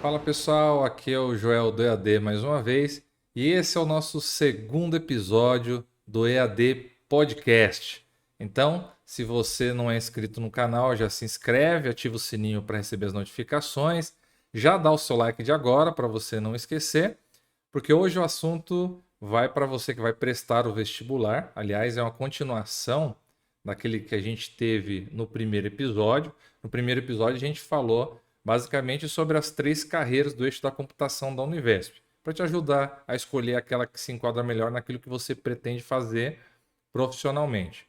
Fala pessoal, aqui é o Joel do EAD mais uma vez e esse é o nosso segundo episódio do EAD Podcast. Então, se você não é inscrito no canal, já se inscreve, ativa o sininho para receber as notificações, já dá o seu like de agora para você não esquecer, porque hoje o assunto vai para você que vai prestar o vestibular. Aliás, é uma continuação daquele que a gente teve no primeiro episódio. No primeiro episódio, a gente falou basicamente sobre as três carreiras do eixo da computação da Univesp, para te ajudar a escolher aquela que se enquadra melhor naquilo que você pretende fazer profissionalmente.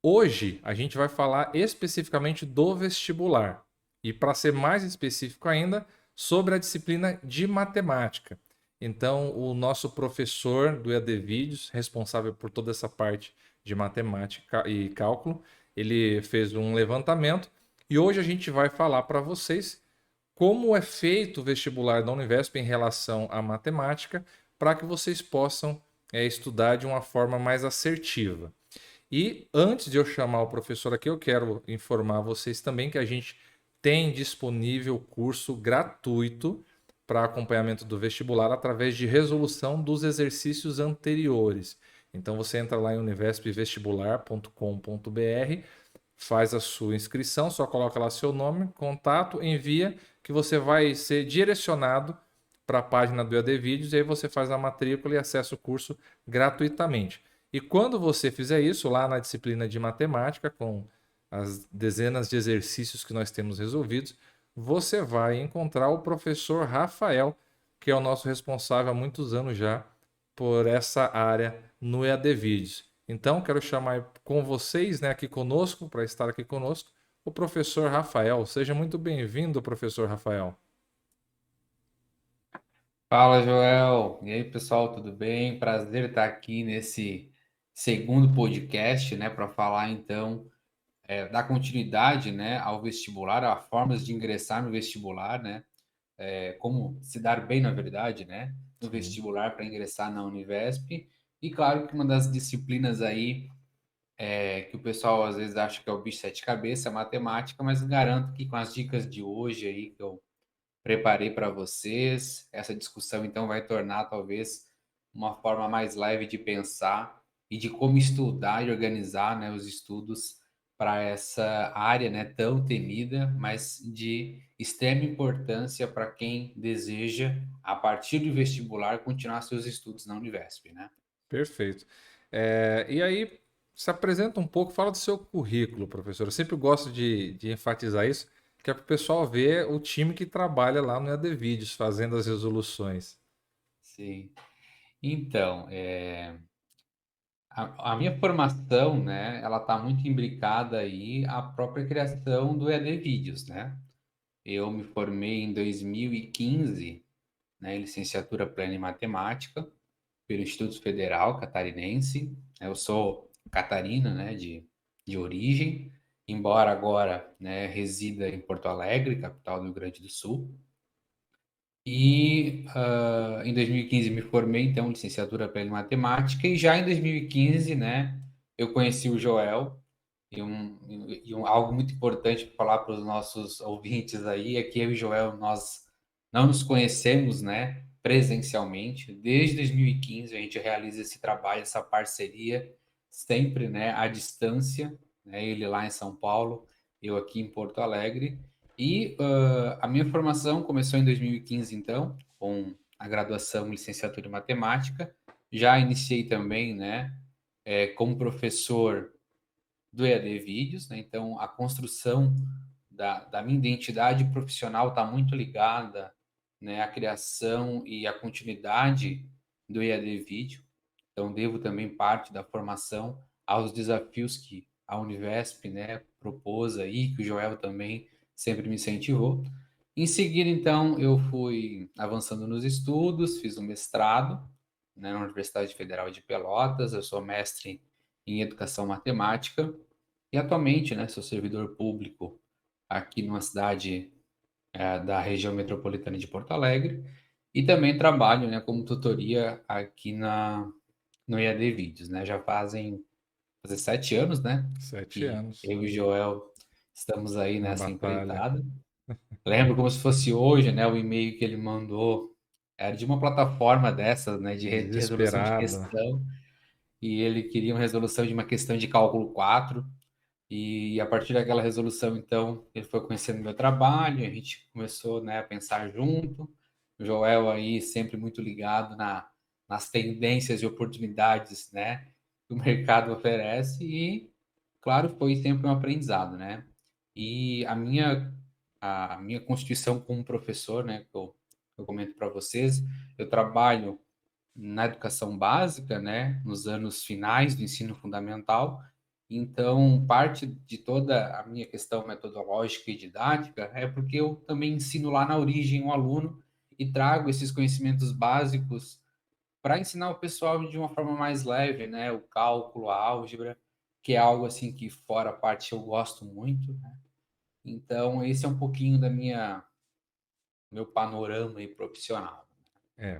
Hoje a gente vai falar especificamente do vestibular e, para ser mais específico ainda, sobre a disciplina de matemática. Então, o nosso professor do EAD Vídeos, responsável por toda essa parte de matemática e cálculo, ele fez um levantamento e hoje a gente vai falar para vocês como é feito o vestibular da Univesp em relação à matemática, para que vocês possam estudar de uma forma mais assertiva. E antes de eu chamar o professor aqui, eu quero informar vocês também que a gente tem disponível curso gratuito para acompanhamento do vestibular através de resolução dos exercícios anteriores. Então você entra lá em univespvestibular.com.br, faz a sua inscrição, só coloca lá seu nome, contato, envia, que você vai ser direcionado para a página do EAD Vídeos e aí você faz a matrícula e acessa o curso gratuitamente. E quando você fizer isso, lá na disciplina de matemática, com as dezenas de exercícios que nós temos resolvidos, você vai encontrar o professor Rafael, que é o nosso responsável há muitos anos já por essa área no EAD Vídeos. Então, quero chamar com vocês, né, aqui conosco, para estar aqui conosco, o professor Rafael. Seja muito bem-vindo, professor Rafael. Fala, Joel. E aí, pessoal, tudo bem? Prazer estar aqui nesse segundo podcast, né, para falar então da continuidade, né, ao vestibular, a formas de ingressar no vestibular, né, como se dar bem, na verdade, né, no Sim. vestibular para ingressar na Univesp. E claro que uma das disciplinas aí que o pessoal às vezes acha que é o bicho de sete cabeças, é matemática, mas garanto que com as dicas de hoje aí que eu preparei para vocês. Essa discussão, então, vai tornar talvez uma forma mais leve de pensar e de como estudar e organizar, né, os estudos para essa área, né, tão temida, mas de extrema importância para quem deseja, a partir do vestibular, continuar seus estudos na Univesp, né? Perfeito. E aí, se apresenta um pouco, fala do seu currículo, professor. Eu sempre gosto de enfatizar isso, que é para o pessoal ver o time que trabalha lá no EAD Vídeos, fazendo as resoluções. Sim. Então, a minha formação, né, ela está muito imbricada aí à própria criação do EAD Vídeos, né? Eu me formei em 2015, né, em licenciatura plena em matemática, pelo Instituto Federal Catarinense. Eu sou catarino, né, de origem, embora agora, né, resida em Porto Alegre, capital do Rio Grande do Sul. E em 2015 me formei, então, em licenciatura plena em matemática, e já em 2015, né, eu conheci o Joel, algo muito importante para falar para os nossos ouvintes aí é que eu e o Joel, nós não nos conhecemos, né, presencialmente. Desde 2015 a gente realiza esse trabalho, essa parceria, sempre, né, à distância, né, ele lá em São Paulo, eu aqui em Porto Alegre. E a minha formação começou em 2015, então, com a graduação em licenciatura em matemática. Já iniciei também, né, como professor do EAD Vídeos, né? Então, a construção da minha identidade profissional está muito ligada, né, à criação e à continuidade do EAD Vídeo. Então, devo também parte da formação aos desafios que a Univesp, né, propôs aí, que o Joel também sempre me incentivou. Em seguida, então, eu fui avançando nos estudos, fiz um mestrado, né, na Universidade Federal de Pelotas. Eu sou mestre em Educação Matemática e atualmente, né, sou servidor público aqui numa cidade da região metropolitana de Porto Alegre e também trabalho, né, como tutoria aqui no EAD Vídeos, né? Já fazer 7 anos, né, Sete que anos eu e o Joel estamos aí na nessa batalha. empreitada. Lembro como se fosse hoje, né? O e-mail que ele mandou era de uma plataforma dessas, né? De resolução de Desesperado. questão. E ele queria uma resolução de uma questão de cálculo 4. E a partir daquela resolução, então, ele foi conhecendo meu trabalho, a gente começou, né, a pensar junto. O Joel aí sempre muito ligado nas tendências e oportunidades, né, que o mercado oferece e, claro, foi sempre um aprendizado, né? E a minha constituição como professor, né, que eu comento para vocês, eu trabalho na educação básica, né, nos anos finais do ensino fundamental. Então, parte de toda a minha questão metodológica e didática é porque eu também ensino lá na origem um aluno e trago esses conhecimentos básicos para ensinar o pessoal de uma forma mais leve, né, o cálculo, a álgebra, que é algo assim que fora a parte eu gosto muito, né? Então, esse é um pouquinho da minha meu panorama aí profissional.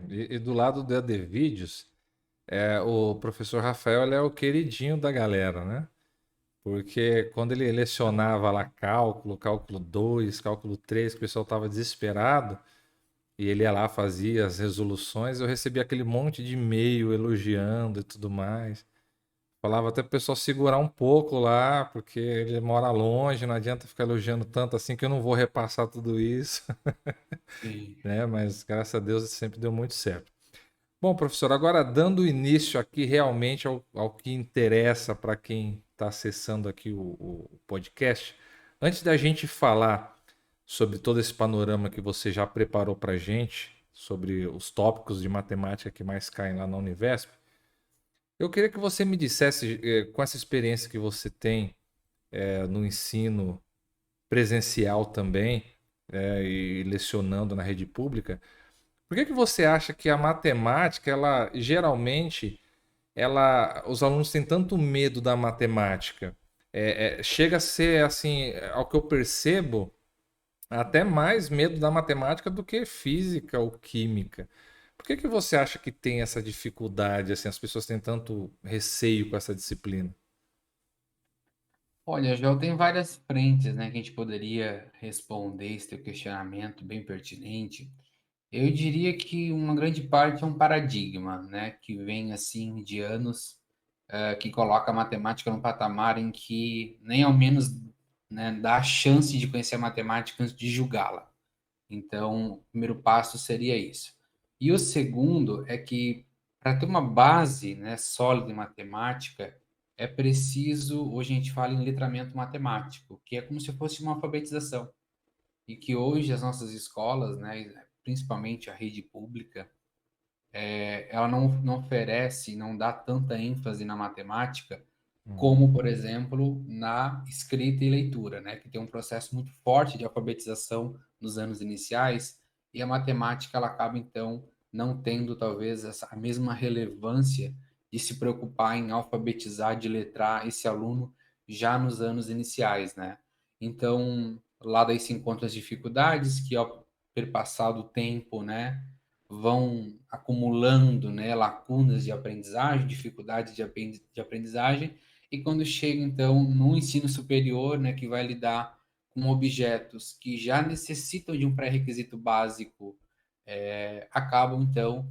E do lado do EAD Vídeos, o professor Rafael ele é o queridinho da galera, né? Porque quando ele lecionava lá cálculo, cálculo 2, cálculo 3, que o pessoal estava desesperado, e ele ia lá, fazia as resoluções, eu recebia aquele monte de e-mail elogiando e tudo mais. Falava até pro pessoal segurar um pouco lá, porque ele mora longe, não adianta ficar elogiando tanto assim que eu não vou repassar tudo isso, Sim. né? Mas graças a Deus sempre deu muito certo. Bom, professor, agora dando início aqui realmente ao que interessa para quem está acessando aqui o podcast, antes da gente falar sobre todo esse panorama que você já preparou para a gente, sobre os tópicos de matemática que mais caem lá na Univesp, eu queria que você me dissesse, com essa experiência que você tem, no ensino presencial também, e lecionando na rede pública, por que que você acha que a matemática, ela geralmente, os alunos têm tanto medo da matemática? Chega a ser assim, ao que eu percebo, até mais medo da matemática do que física ou química. Por que que você acha que tem essa dificuldade, assim, as pessoas têm tanto receio com essa disciplina? Olha, Joel, tem várias frentes, né, que a gente poderia responder esse teu questionamento bem pertinente. Eu diria que uma grande parte é um paradigma, né, que vem assim de anos, que coloca a matemática num patamar em que nem ao menos, né, dá a chance de conhecer a matemática antes de julgá-la. Então, o primeiro passo seria isso. E o segundo é que, para ter uma base, né, sólida em matemática, é preciso, hoje a gente fala em letramento matemático, que é como se fosse uma alfabetização. E que hoje as nossas escolas, né, principalmente a rede pública, ela não oferece, não dá tanta ênfase na matemática Uhum. como, por exemplo, na escrita e leitura, né, que tem um processo muito forte de alfabetização nos anos iniciais, e a matemática ela acaba então não tendo talvez a mesma relevância de se preocupar em alfabetizar, de letrar esse aluno já nos anos iniciais, né? Então, lá daí se encontram as dificuldades que ao perpassar do tempo, né, vão acumulando, né, lacunas de aprendizagem, dificuldades de aprendizagem, e quando chega então no ensino superior, né, que vai lidar com objetos que já necessitam de um pré-requisito básico, acabam então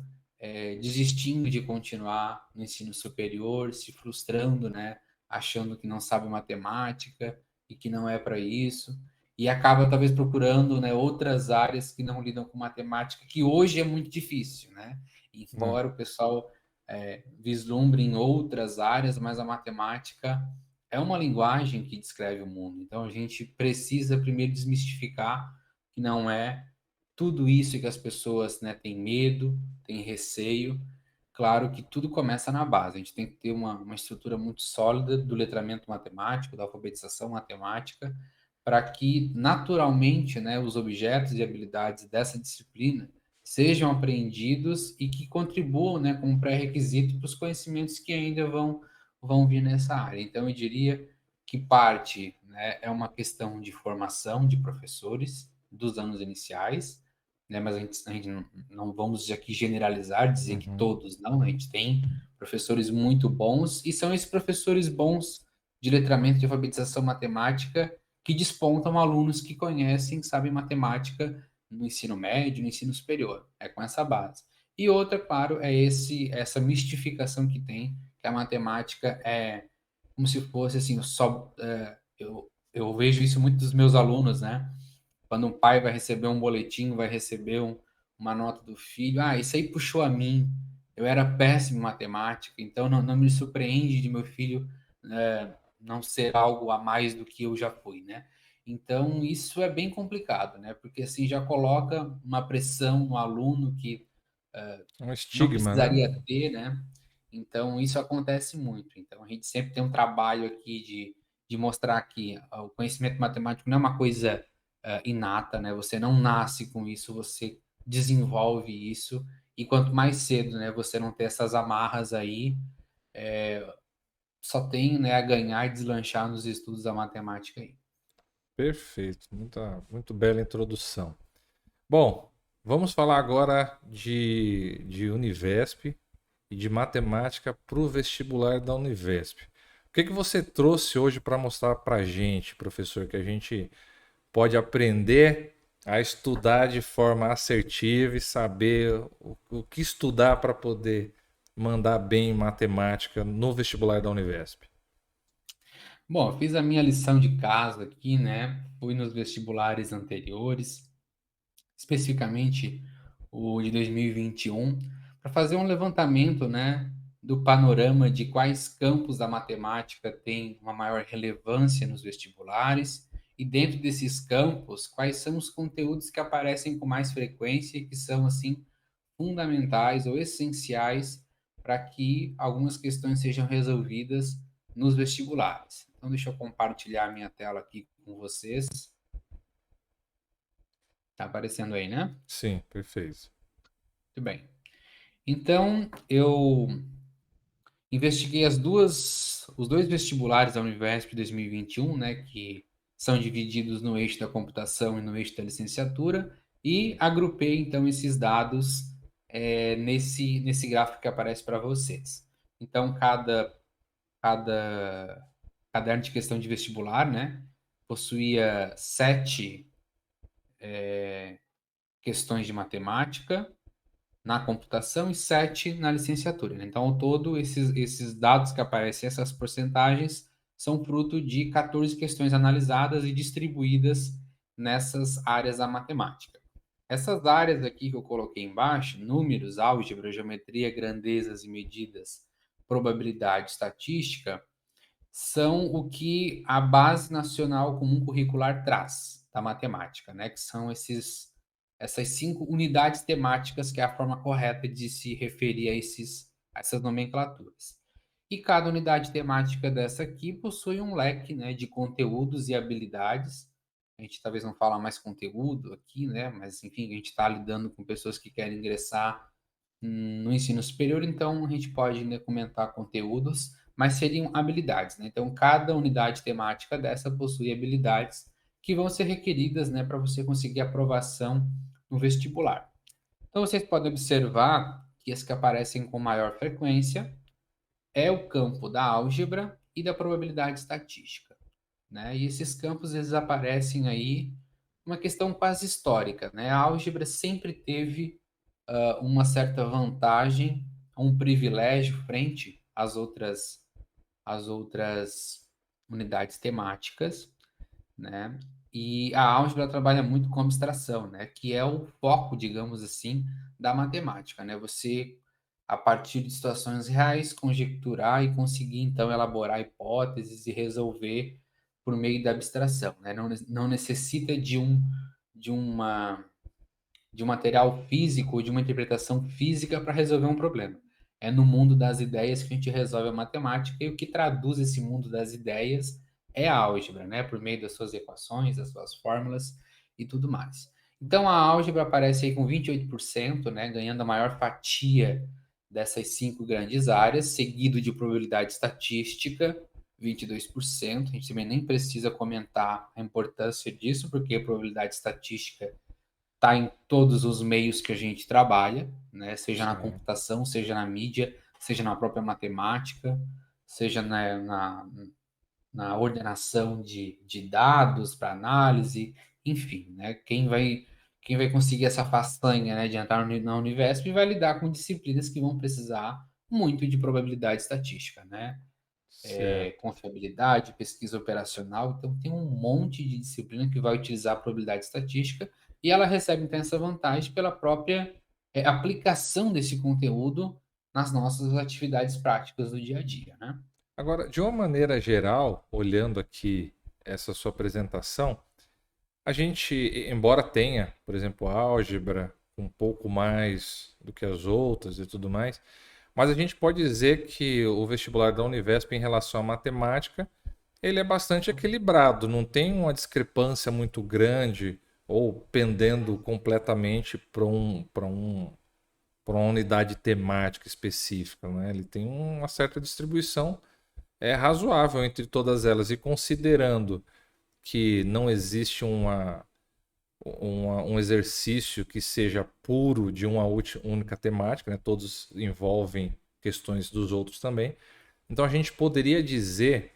desistindo de continuar no ensino superior, se frustrando, né, achando que não sabe matemática e que não é para isso, e acaba talvez procurando, né, outras áreas que não lidam com matemática, que hoje é muito difícil, né? É. Embora o pessoal vislumbre em outras áreas, mas a matemática é uma linguagem que descreve o mundo. Então a gente precisa primeiro desmistificar que não é tudo isso que as pessoas, né, têm medo, têm receio. Claro que tudo começa na base. A gente tem que ter uma estrutura muito sólida do letramento matemático, da alfabetização matemática, para que naturalmente, né, os objetos e habilidades dessa disciplina sejam aprendidos e que contribuam, né, como pré-requisito para os conhecimentos que ainda vão vir nessa área. Então, eu diria que parte, né, é uma questão de formação de professores dos anos iniciais, né, mas a gente não vamos aqui generalizar, dizer que Uhum. todos não, né? A gente tem professores muito bons e são esses professores bons de letramento de alfabetização matemática que despontam alunos que conhecem, sabem matemática no ensino médio, no ensino superior. É com essa base. E outra, claro, é essa mistificação que tem, que a matemática é como se fosse assim, eu vejo isso muito dos meus alunos, né? Quando um pai vai receber um boletim, vai receber uma nota do filho, isso aí puxou a mim. Eu era péssimo em matemática, então não me surpreende de meu filho não ser algo a mais do que eu já fui, né? Então, isso é bem complicado, né? Porque assim já coloca uma pressão no aluno que Um não estigma, né? precisaria ter, né? Então, isso acontece muito. Então, a gente sempre tem um trabalho aqui de mostrar que o conhecimento matemático não é uma coisa inata, né? Você não nasce com isso, você desenvolve isso. E quanto mais cedo, né, você não ter essas amarras aí, só tem, né, a ganhar e deslanchar nos estudos da matemática aí. Perfeito, muito bela introdução. Bom, vamos falar agora de Univesp e de matemática para o vestibular da Univesp. O que que você trouxe hoje para mostrar para a gente, professor, que a gente pode aprender a estudar de forma assertiva e saber o que estudar para poder mandar bem em matemática no vestibular da Univesp? Bom, eu fiz a minha lição de casa aqui, né? Fui nos vestibulares anteriores, especificamente o de 2021, para fazer um levantamento, né, do panorama de quais campos da matemática têm uma maior relevância nos vestibulares e dentro desses campos, quais são os conteúdos que aparecem com mais frequência e que são assim fundamentais ou essenciais para que algumas questões sejam resolvidas nos vestibulares. Então, deixa eu compartilhar minha tela aqui com vocês. Tá aparecendo aí, né? Sim, perfeito. Muito bem. Então, eu investiguei os dois vestibulares da Univesp 2021, né, que são divididos no eixo da computação e no eixo da licenciatura, e agrupei, então, esses dados nesse gráfico que aparece para vocês. Então, cada caderno de questão de vestibular, né, possuía 7 questões de matemática, na computação e 7 na licenciatura, né? Então, ao todo, esses dados que aparecem, essas porcentagens, são fruto de 14 questões analisadas e distribuídas nessas áreas da matemática. Essas áreas aqui que eu coloquei embaixo, números, álgebra, geometria, grandezas e medidas, probabilidade, estatística, são o que a Base Nacional Comum Curricular traz da matemática, né? Que são essas 5 unidades temáticas, que é a forma correta de se referir a essas nomenclaturas. E cada unidade temática dessa aqui possui um leque, né, de conteúdos e habilidades. A gente talvez não fala mais conteúdo aqui, né? Mas enfim, a gente está lidando com pessoas que querem ingressar no ensino superior, então a gente pode, né, comentar conteúdos, mas seriam habilidades, né? Então, cada unidade temática dessa possui habilidades que vão ser requeridas, né, para você conseguir aprovação no vestibular. Então, vocês podem observar que as que aparecem com maior frequência é o campo da álgebra e da probabilidade estatística, né? E esses campos, eles aparecem aí uma questão quase histórica, né? A álgebra sempre teve uma certa vantagem, um privilégio frente às outras unidades temáticas, né? E a álgebra trabalha muito com abstração, né? Que é o foco, digamos assim, da matemática, né? Você, a partir de situações reais, conjecturar e conseguir, então, elaborar hipóteses e resolver por meio da abstração, né? Não necessita de uma de um material físico, de uma interpretação física para resolver um problema. É no mundo das ideias que a gente resolve a matemática e o que traduz esse mundo das ideias é a álgebra, né? Por meio das suas equações, das suas fórmulas e tudo mais. Então a álgebra aparece aí com 28%, né? Ganhando a maior fatia dessas 5 grandes áreas, seguido de probabilidade estatística, 22%. A gente também nem precisa comentar a importância disso, porque a probabilidade estatística está em todos os meios que a gente trabalha, né? Seja na Sim. computação, seja na mídia, seja na própria matemática, seja na ordenação de dados para análise, enfim, né? Quem vai conseguir essa façanha, né, de entrar na Univesp vai lidar com disciplinas que vão precisar muito de probabilidade estatística, né? Certo. Confiabilidade, pesquisa operacional. Então, tem um monte de disciplina que vai utilizar a probabilidade estatística e ela recebe, então, essa vantagem pela própria aplicação desse conteúdo nas nossas atividades práticas do dia a dia, né? Agora, de uma maneira geral, olhando aqui essa sua apresentação, a gente, embora tenha, por exemplo, álgebra um pouco mais do que as outras e tudo mais, mas a gente pode dizer que o vestibular da Univesp em relação à matemática, ele é bastante equilibrado, não tem uma discrepância muito grande ou pendendo completamente para uma unidade temática específica, né? Ele tem uma certa distribuição razoável entre todas elas e considerando que não existe um exercício que seja puro de uma única temática, né? Todos envolvem questões dos outros também. Então a gente poderia dizer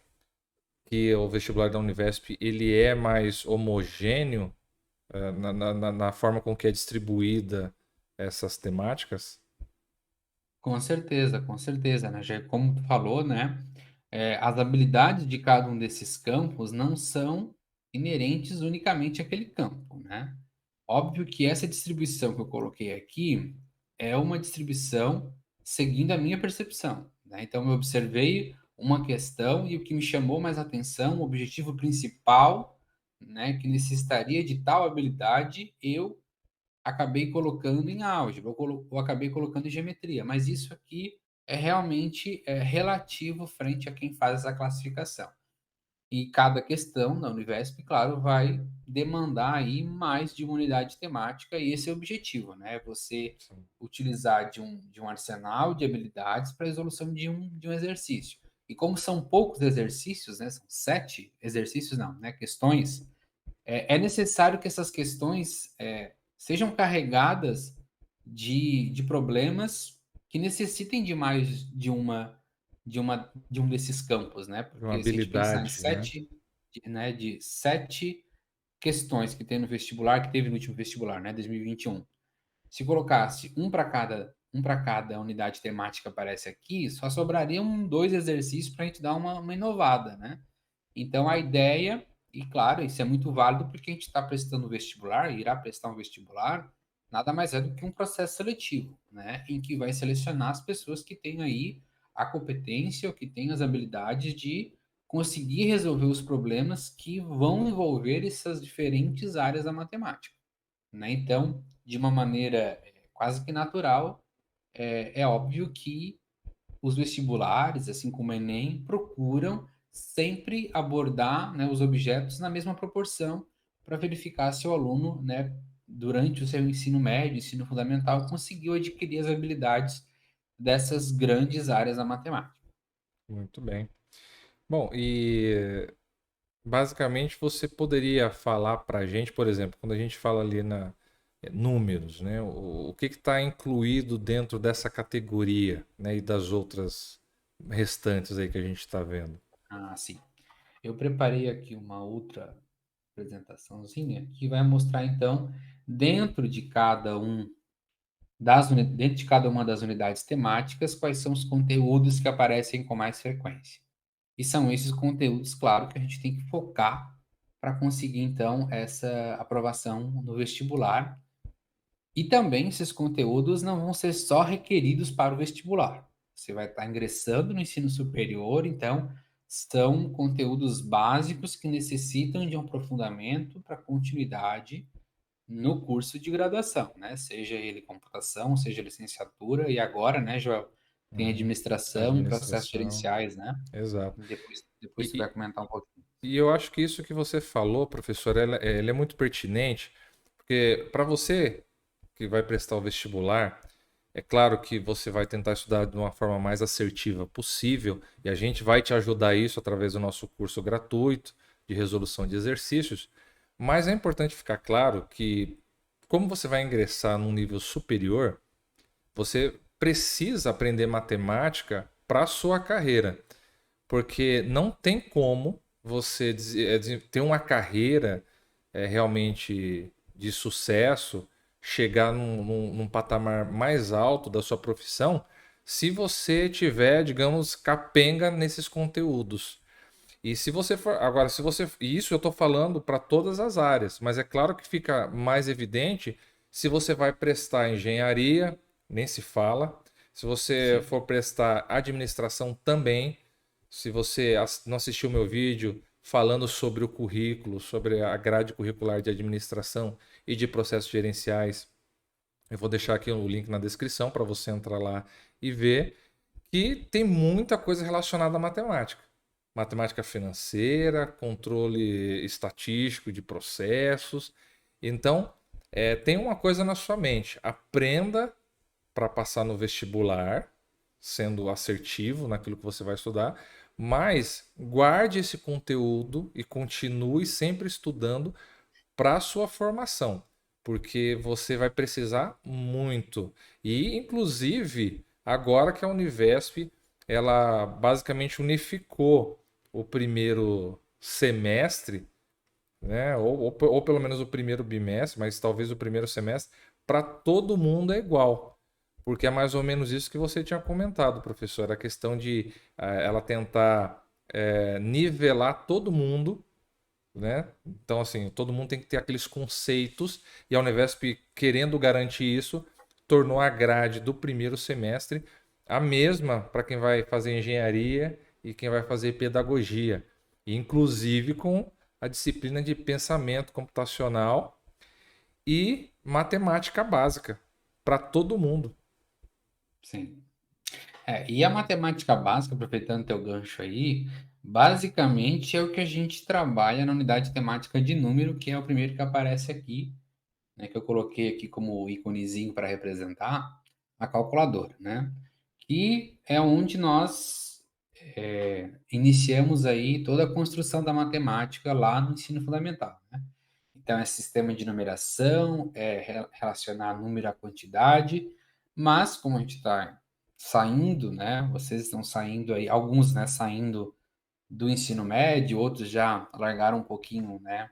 que o vestibular da Univesp ele é mais homogêneo na forma com que é distribuída essas temáticas. Com certeza, né? Já como tu falou, né? As habilidades de cada um desses campos não são inerentes unicamente àquele campo, né? Óbvio que essa distribuição que eu coloquei aqui é uma distribuição seguindo a minha percepção, né? Então, eu observei uma questão e o que me chamou mais atenção, o objetivo principal, né, que necessitaria de tal habilidade, eu acabei colocando em álgebra, ou acabei colocando em geometria, mas isso aqui é realmente relativo frente a quem faz essa classificação. E cada questão na Univesp, claro, vai demandar aí mais de uma unidade temática, e esse é o objetivo, né? Você Sim. utilizar de um arsenal de habilidades para a resolução de um exercício. E como são poucos exercícios, né? São 7 exercícios, não, né? Questões, é necessário que essas questões sejam carregadas de problemas que necessitem de mais de um desses campos, né? De uma Porque se a gente pensar em habilidade, né? sete, de 7 questões que tem no vestibular, que teve no último vestibular, né, 2021, se colocasse um para cada unidade temática aparece aqui, só sobrariam 2 exercícios para a gente dar uma inovada, né? Então a ideia, e claro, isso é muito válido porque a gente está prestando vestibular, irá prestar um vestibular, nada mais é do que um processo seletivo, né? Em que vai selecionar as pessoas que têm aí a competência ou que têm as habilidades de conseguir resolver os problemas que vão envolver essas diferentes áreas da matemática, né? Então, de uma maneira quase que natural, é óbvio que os vestibulares, assim como o Enem, procuram sempre abordar, né, os objetos na mesma proporção para verificar se o aluno, né, durante o seu ensino médio, ensino fundamental, conseguiu adquirir as habilidades dessas grandes áreas da matemática. Muito bem. Bom, e basicamente você poderia falar para a gente, por exemplo, quando a gente fala ali na números, né? O que está incluído dentro dessa categoria, né? E das outras restantes aí que a gente está vendo. Ah, sim. Eu preparei aqui uma outra apresentaçãozinha que vai mostrar, então, dentro de cada um dentro de cada uma das unidades temáticas, quais são os conteúdos que aparecem com mais frequência. E são esses conteúdos, claro, que a gente tem que focar para conseguir, então, essa aprovação no vestibular. E também esses conteúdos não vão ser só requeridos para o vestibular. Você vai estar ingressando no ensino superior, então são conteúdos básicos que necessitam de um aprofundamento para continuidade no curso de graduação, né? Seja ele computação, seja licenciatura, e agora, né, Joel, tem Uhum. administração e processos Administração, gerenciais, né? exato. Depois tu E, vai comentar um pouquinho. e eu acho que isso que você falou, professor, ele é muito pertinente, porque para você que vai prestar o vestibular, é claro que você vai tentar estudar de uma forma mais assertiva possível e a gente vai te ajudar isso através do nosso curso gratuito de resolução de exercícios, mas é importante ficar claro que, como você vai ingressar num nível superior, você precisa aprender matemática para a sua carreira, porque não tem como. você ter uma carreira realmente de sucesso, chegar num patamar mais alto da sua profissão, se você tiver, digamos, capenga nesses conteúdos. E se você for. Agora, se você. E isso eu estou falando para todas as áreas, mas é claro que fica mais evidente se você vai prestar engenharia, nem se fala. Se você Sim. for prestar administração também. Se você não assistiu meu vídeo falando sobre o currículo, sobre a grade curricular de administração e de processos gerenciais, eu vou deixar aqui o link na descrição para você entrar lá e ver que tem muita coisa relacionada à matemática. Matemática financeira, controle estatístico de processos. Então, tem uma coisa na sua mente. Aprenda para passar no vestibular, sendo assertivo naquilo que você vai estudar, mas guarde esse conteúdo e continue sempre estudando para a sua formação, porque você vai precisar muito. E, inclusive, agora que a Univesp ela basicamente unificou o primeiro semestre, né? Ou pelo menos o primeiro bimestre, mas talvez o primeiro semestre, para todo mundo é igual. Porque é mais ou menos isso que você tinha comentado, professor, a questão de ela tentar nivelar todo mundo, né? Então, assim, todo mundo tem que ter aqueles conceitos, e a Univesp, querendo garantir isso, tornou a grade do primeiro semestre a mesma para quem vai fazer engenharia e quem vai fazer pedagogia, inclusive com a disciplina de pensamento computacional e matemática básica para todo mundo. Sim. E a matemática básica, aproveitando teu gancho aí, basicamente é o que a gente trabalha na unidade temática de número, que é o primeiro que aparece aqui, né, que eu coloquei aqui como íconezinho para representar a calculadora, né? Que é onde nós iniciamos aí toda a construção da matemática lá no ensino fundamental, né? Então, é sistema de numeração, relacionar número à quantidade, mas como a gente está saindo, né? Vocês estão saindo aí, alguns, né, saindo do ensino médio, outros já largaram um pouquinho, né?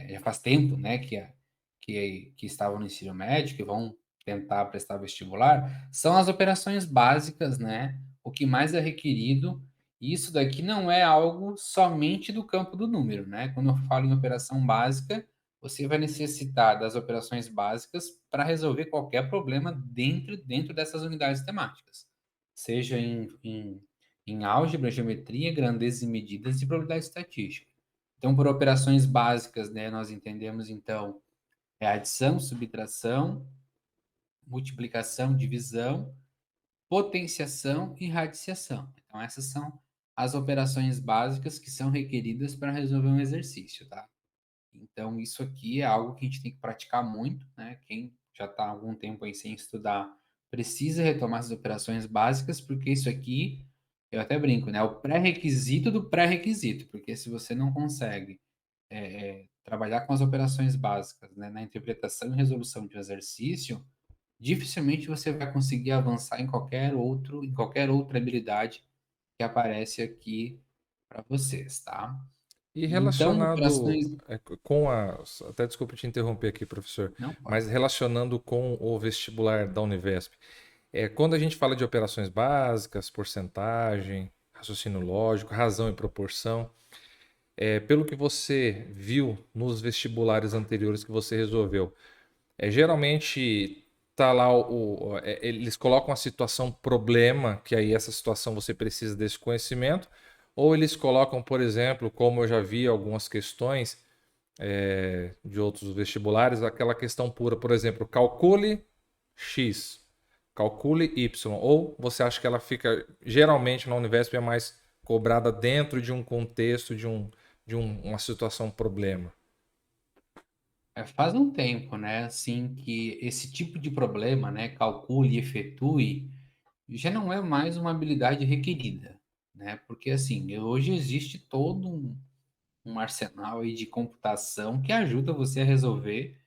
Já faz tempo, né, que estavam no ensino médio, que vão tentar prestar vestibular, são as operações básicas, né? O que mais é requerido. E isso daqui não é algo somente do campo do número, né? Quando eu falo em operação básica, você vai necessitar das operações básicas para resolver qualquer problema dentro dessas unidades temáticas, seja em álgebra, geometria, grandezas e medidas e probabilidade estatística. Então, por operações básicas, né, nós entendemos, então, adição, subtração, multiplicação, divisão, potenciação e radiciação. Então, essas são as operações básicas que são requeridas para resolver um exercício, tá? Então, isso aqui é algo que a gente tem que praticar muito, né? Quem já está há algum tempo aí sem estudar precisa retomar essas operações básicas, porque isso aqui, eu até brinco, né? É o pré-requisito do pré-requisito, porque se você não consegue trabalhar com as operações básicas, né, na interpretação e resolução de um exercício, dificilmente você vai conseguir avançar em qualquer outra habilidade que aparece aqui para vocês, tá? E Então, relacionado operações. com a. Até desculpa te interromper aqui, professor, Não pode. mas relacionando com o vestibular da Univesp. Quando a gente fala de operações básicas, porcentagem, raciocínio lógico, razão e proporção, pelo que você viu nos vestibulares anteriores que você resolveu, geralmente tá lá eles colocam a situação problema, que aí essa situação você precisa desse conhecimento, ou eles colocam, por exemplo, como eu já vi algumas questões de outros vestibulares, aquela questão pura, por exemplo, calcule X, calcule Y, ou você acha que ela fica, geralmente na Univesp é mais cobrada dentro de um contexto, uma situação problema? Faz um tempo, né, assim, que esse tipo de problema, né, calcule e efetue, já não é mais uma habilidade requerida, né, porque, assim, hoje existe todo um arsenal aí de computação que ajuda você a resolver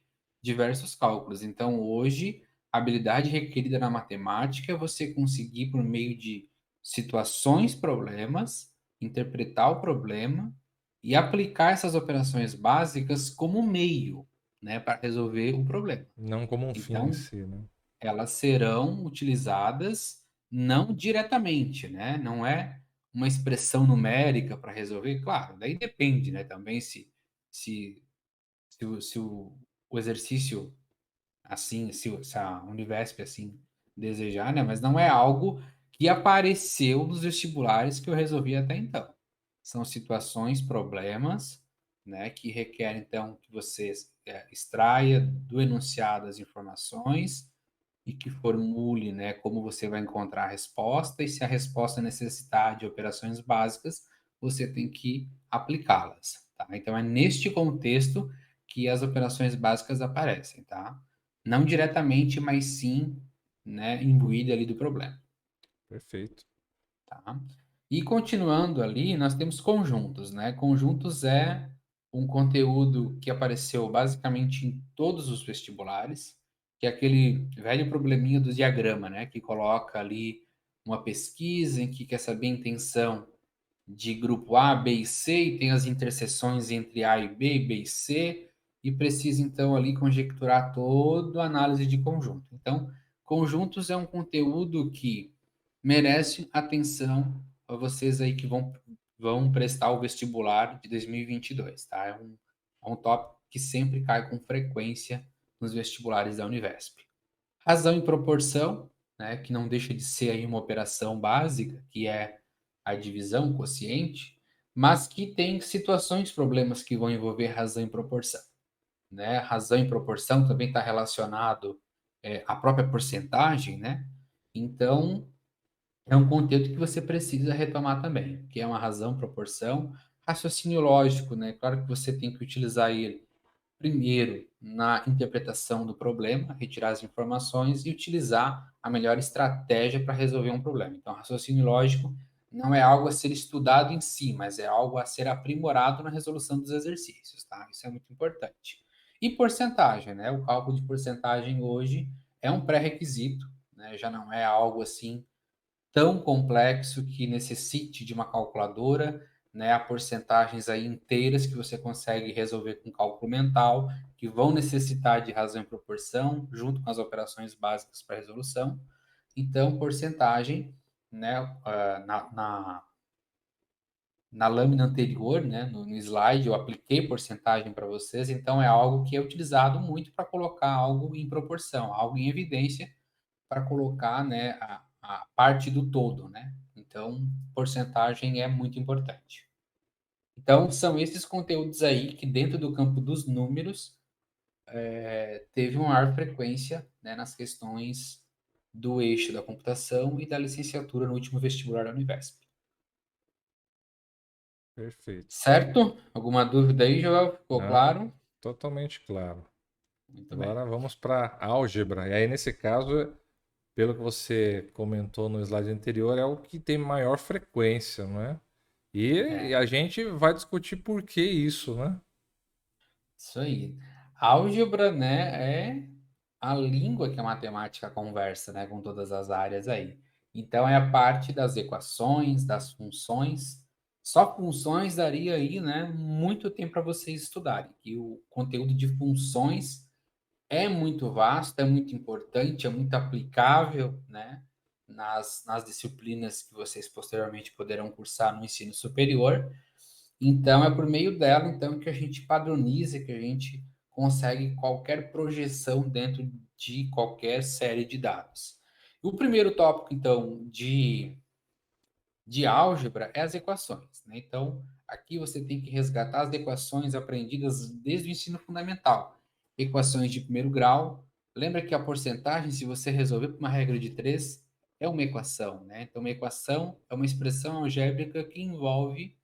diversos cálculos. Então, hoje, a habilidade requerida na matemática é você conseguir, por meio de situações, problemas, interpretar o problema e aplicar essas operações básicas como meio, né, para resolver o problema. Não como um fim em Então, si, né? elas serão utilizadas não diretamente, né? Não é uma expressão numérica para resolver, claro, daí depende, né, também se, se o exercício assim, se a Univesp assim desejar, né? Mas não é algo que apareceu nos vestibulares que eu resolvi até então. São situações, problemas, né, que requerem então que você extraia do enunciado as informações e que formule, né, como você vai encontrar a resposta e se a resposta necessitar de operações básicas, você tem que aplicá-las, tá? Então é neste contexto que as operações básicas aparecem, tá? Não diretamente, mas sim, né, imbuída ali do problema, Perfeito. tá? E continuando ali, nós temos conjuntos, né? Conjuntos é um conteúdo que apareceu basicamente em todos os vestibulares, que é aquele velho probleminha do diagrama, né? Que coloca ali uma pesquisa em que quer saber a intenção de grupo A, B e C, e tem as interseções entre A e B, B e C, e precisa então ali conjecturar toda a análise de conjunto. Então, conjuntos é um conteúdo que merece atenção a vocês aí que vão prestar o vestibular de 2022, tá? É um tópico que sempre cai com frequência nos vestibulares da Univesp. Razão e proporção, né, que não deixa de ser aí uma operação básica, que é a divisão, o quociente, mas que tem situações, problemas que vão envolver razão e proporção, né? Razão e proporção também está relacionado à própria porcentagem, né? Então, é um conteúdo que você precisa retomar também, que é uma razão, proporção, raciocínio lógico, né? Claro que você tem que utilizar ele primeiro na interpretação do problema, retirar as informações e utilizar a melhor estratégia para resolver um problema. Então, raciocínio lógico não é algo a ser estudado em si, mas é algo a ser aprimorado na resolução dos exercícios, tá? Isso é muito importante. E porcentagem, né? O cálculo de porcentagem hoje é um pré-requisito, né? Já não é algo assim tão complexo que necessite de uma calculadora, né? Há porcentagens aí inteiras que você consegue resolver com cálculo mental, que vão necessitar de razão e proporção, junto com as operações básicas para resolução. Então, porcentagem, né? Na lâmina anterior, né, no slide, eu apliquei porcentagem para vocês, então é algo que é utilizado muito para colocar algo em proporção, algo em evidência, para colocar, né, a parte do todo, né? Então, porcentagem é muito importante. Então, são esses conteúdos aí que, dentro do campo dos números, teve uma maior frequência, né, nas questões do eixo da computação e da licenciatura no último vestibular da Univesp. Perfeito. Certo? Alguma dúvida aí, Joel? Ficou Não, claro? totalmente claro. Muito bem. Agora vamos para álgebra. E aí, nesse caso, pelo que você comentou no slide anterior, é o que tem maior frequência, não é? E É, a gente vai discutir por que isso, né? isso aí. Álgebra, né, é a língua que a matemática conversa, né, com todas as áreas aí. Então, é a parte das equações, das funções. Só funções daria aí, né, muito tempo para vocês estudarem. E o conteúdo de funções é muito vasto, é muito importante, é muito aplicável, né, nas disciplinas que vocês posteriormente poderão cursar no ensino superior. Então, é por meio dela, então, que a gente padroniza, que a gente consegue qualquer projeção dentro de qualquer série de dados. O primeiro tópico, então, de álgebra é as equações, né? Então, aqui você tem que resgatar as equações aprendidas desde o ensino fundamental. Equações de primeiro grau. Lembra que a porcentagem, se você resolver por uma regra de três, é uma equação, né? Então, uma equação é uma expressão algébrica que envolve,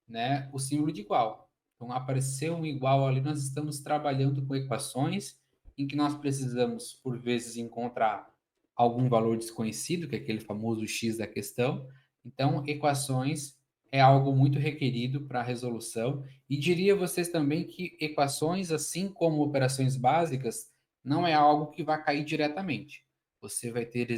né, o símbolo de igual. Então, apareceu um igual ali, nós estamos trabalhando com equações em que nós precisamos, por vezes, encontrar algum valor desconhecido, que é aquele famoso x da questão. Então, equações é algo muito requerido para a resolução. E diria a vocês também que equações, assim como operações básicas, não é algo que vai cair diretamente. Você vai ter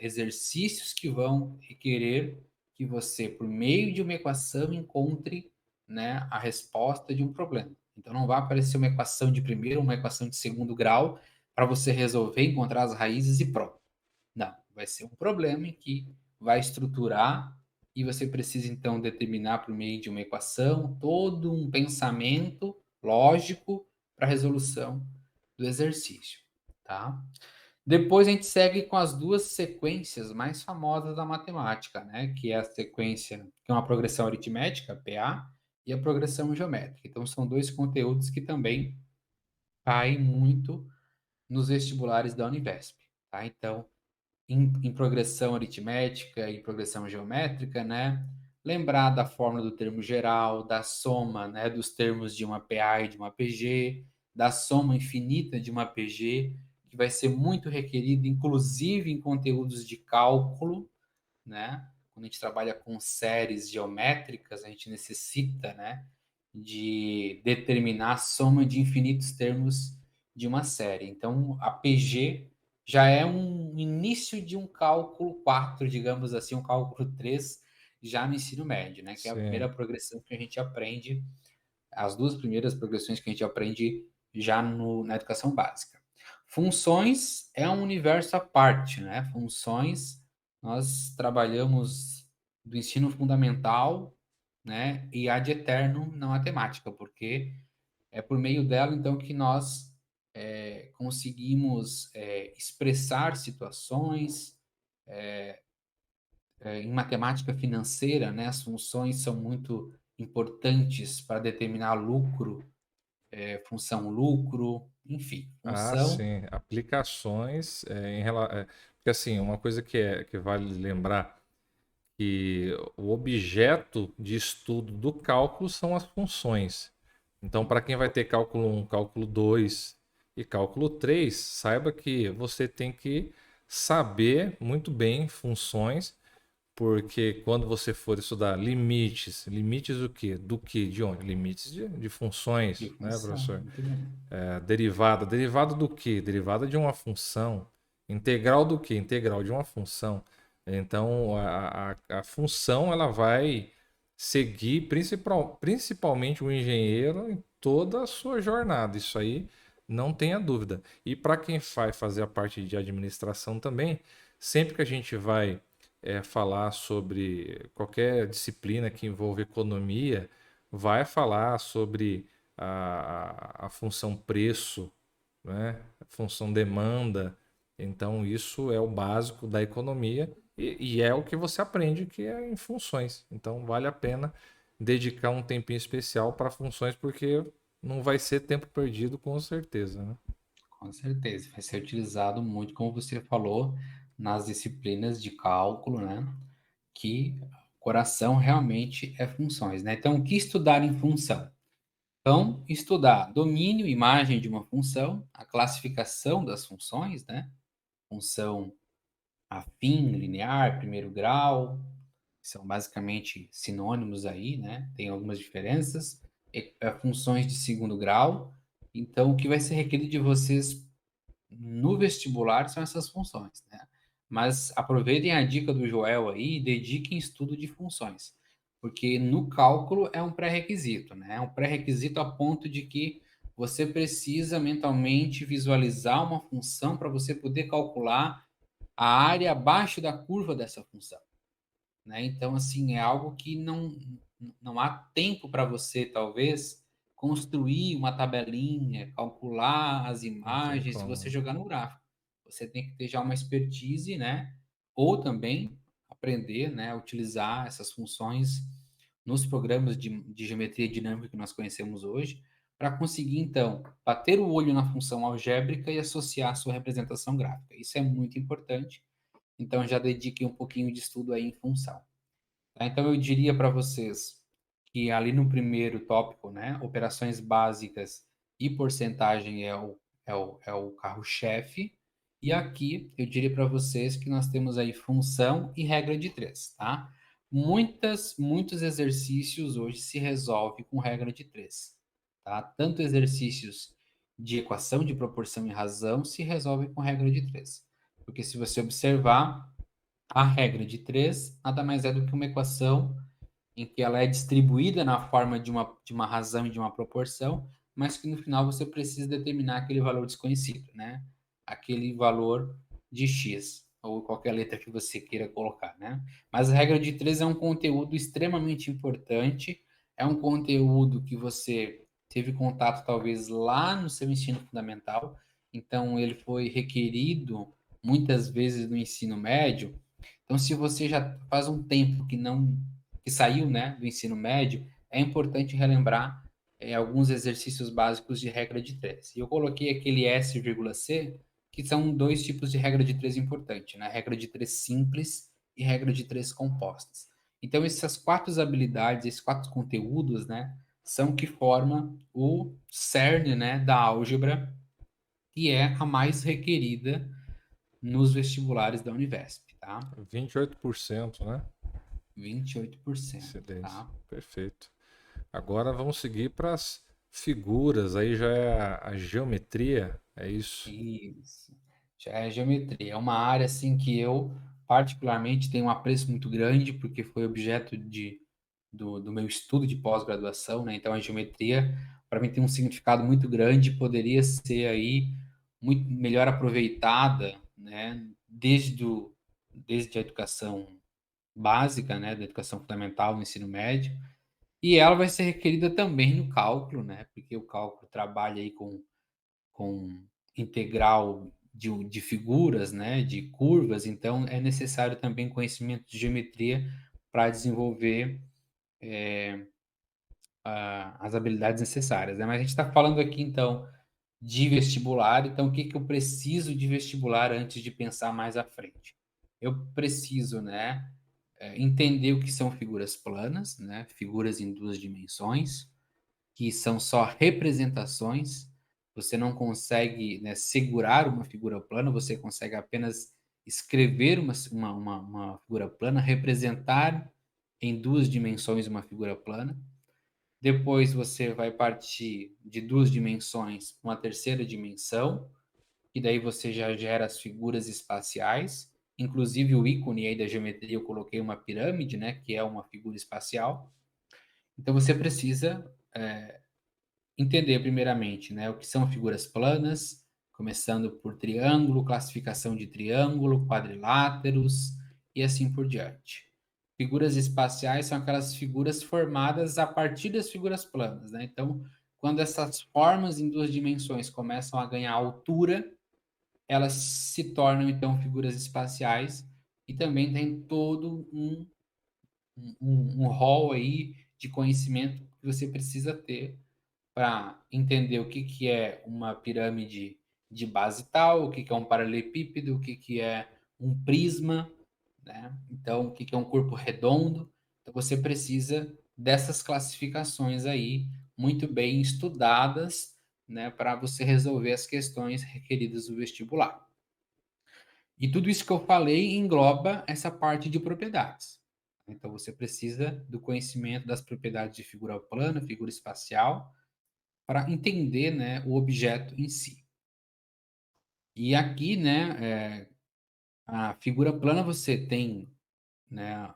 exercícios que vão requerer que você, por meio de uma equação, encontre, né, a resposta de um problema. Então, não vai aparecer uma equação de primeiro, uma equação de segundo grau, para você resolver, encontrar as raízes e pronto. Não, vai ser um problema em que vai estruturar e você precisa, então, determinar por meio de uma equação todo um pensamento lógico para a resolução do exercício, tá? Depois a gente segue com as duas sequências mais famosas da matemática, né? Que é a sequência, que é uma progressão aritmética, PA, e a progressão geométrica. Então, são dois conteúdos que também caem muito nos vestibulares da Univesp, tá? Então, em progressão aritmética e progressão geométrica, né? Lembrar da fórmula do termo geral, da soma, né, dos termos de uma PA e de uma PG, da soma infinita de uma PG, que vai ser muito requerido, inclusive em conteúdos de cálculo, né? Quando a gente trabalha com séries geométricas, a gente necessita, né, de determinar a soma de infinitos termos de uma série. Então, a PG já é um início de um cálculo 4, digamos assim, um cálculo 3, já no ensino médio, né? Que é a primeira Sim. progressão que a gente aprende, as duas primeiras progressões que a gente aprende já na educação básica. Funções é um universo à parte, né? Funções, nós trabalhamos do ensino fundamental, né? E ad eterno na matemática, porque é por meio dela, então, que nós conseguimos expressar situações. Em matemática financeira, né? As funções são muito importantes para determinar lucro, função lucro, enfim, Ah, função. sim. Aplicações porque assim, uma coisa que vale lembrar que o objeto de estudo do cálculo são as funções. Então, para quem vai ter cálculo um, cálculo 2 e cálculo 3, saiba que você tem que saber muito bem funções, porque quando você for estudar limites, limites do quê? Do que? De onde? Limites de De funções, né, função, professor? muito bem. Derivada. Derivada do quê? Derivada de uma função. Integral do quê? Integral de uma função. Então, a função ela vai seguir principalmente o engenheiro em toda a sua jornada. Isso aí não tenha dúvida. E para quem vai fazer a parte de administração também, sempre que a gente vai falar sobre qualquer disciplina que envolva economia, vai falar sobre a função preço, né? A função demanda. Então, isso é o básico da economia e é o que você aprende que é em funções. Então, vale a pena dedicar um tempinho especial para funções, porque não vai ser tempo perdido, com certeza, né? Com certeza, vai ser utilizado muito, como você falou, nas disciplinas de cálculo, né? Que o coração realmente é funções, né? Então, o que estudar em função? Então, estudar domínio, imagem de uma função, a classificação das funções, né? Função afim, linear, primeiro grau, são basicamente sinônimos aí, né? Tem algumas diferenças. Funções de segundo grau. Então, o que vai ser requerido de vocês no vestibular são essas funções, né? Mas aproveitem a dica do Joel aí e dediquem estudo de funções, porque no cálculo é um pré-requisito, né? É um pré-requisito a ponto de que você precisa mentalmente visualizar uma função para você poder calcular a área abaixo da curva dessa função, né? Então, assim, é algo que não há tempo para você, talvez, construir uma tabelinha, calcular as Não tem imagens, se você como. jogar no gráfico. Você tem que ter já uma expertise, né? Ou também aprender, né, a utilizar essas funções nos programas de geometria dinâmica que nós conhecemos hoje, para conseguir, então, bater o olho na função algébrica e associar a sua representação gráfica. Isso é muito importante. Então, já dediquei um pouquinho de estudo aí em função. Tá? Então, eu diria para vocês que ali no primeiro tópico, né, operações básicas e porcentagem é o carro-chefe. E aqui eu diria para vocês que nós temos aí função e regra de três, tá? Muitos exercícios hoje se resolve com regra de três, tá? Tanto exercícios de equação de proporção e razão se resolve com regra de três. Porque se você observar, a regra de 3 nada mais é do que uma equação em que ela é distribuída na forma de uma razão e de uma proporção, mas que no final você precisa determinar aquele valor desconhecido, né? Aquele valor de x, ou qualquer letra que você queira colocar, né? Mas a regra de 3 é um conteúdo extremamente importante, é um conteúdo que você teve contato talvez lá no seu ensino fundamental, então ele foi requerido muitas vezes no ensino médio. Então, se você já faz um tempo que saiu, né, do ensino médio, é importante relembrar alguns exercícios básicos de regra de 3. E eu coloquei aquele S,C, que são dois tipos de regra de 3 importante, né? Regra de 3 simples e regra de 3 compostas. Então, essas quatro habilidades, esses quatro conteúdos, né, são que formam o cerne, né, da álgebra, que é a mais requerida nos vestibulares da Univesp, tá? 28%, né? 28%, Excelente. tá? Perfeito. Agora vamos seguir para as figuras. Aí já é a geometria. É isso. Isso. Já é geometria. É uma área assim que eu particularmente tenho um apreço muito grande porque foi objeto do meu estudo de pós-graduação, né? Então a geometria para mim tem um significado muito grande, poderia ser aí muito melhor aproveitada, né? Desde a educação básica, né? Da educacação fundamental no ensino médio. E ela vai ser requerida também no cálculo, né? Porque o cálculo trabalha aí com integral de figuras, né, de curvas, então é necessário também conhecimento de geometria para desenvolver as habilidades necessárias, né? Mas a gente está falando aqui, então, de vestibular, então o que que eu preciso de vestibular antes de pensar mais à frente? Eu preciso, né, entender o que são figuras planas, né, figuras em duas dimensões, que são só representações. Você não consegue, né, segurar uma figura plana, você consegue apenas escrever uma figura plana, representar em duas dimensões uma figura plana. Depois você vai partir de duas dimensões para uma terceira dimensão, e daí você já gera as figuras espaciais. Inclusive o ícone aí da geometria eu coloquei uma pirâmide, né, que é uma figura espacial. Então você precisa entender primeiramente, né, o que são figuras planas, começando por triângulo, classificação de triângulo, quadriláteros e assim por diante. Figuras espaciais são aquelas figuras formadas a partir das figuras planas, né? Então, quando essas formas em duas dimensões começam a ganhar altura, elas se tornam então figuras espaciais e também tem todo um rol aí de conhecimento que você precisa ter para entender o que, que é uma pirâmide de base tal, o que, que é um paralelepípedo, o que, que é um prisma, né? Então, o que, que é um corpo redondo. Então, você precisa dessas classificações aí, muito bem estudadas, né, para você resolver as questões requeridas do vestibular. E tudo isso que eu falei engloba essa parte de propriedades. Então, você precisa do conhecimento das propriedades de figura plana, figura espacial, para entender, né, o objeto em si. E aqui, né, a figura plana você tem, né,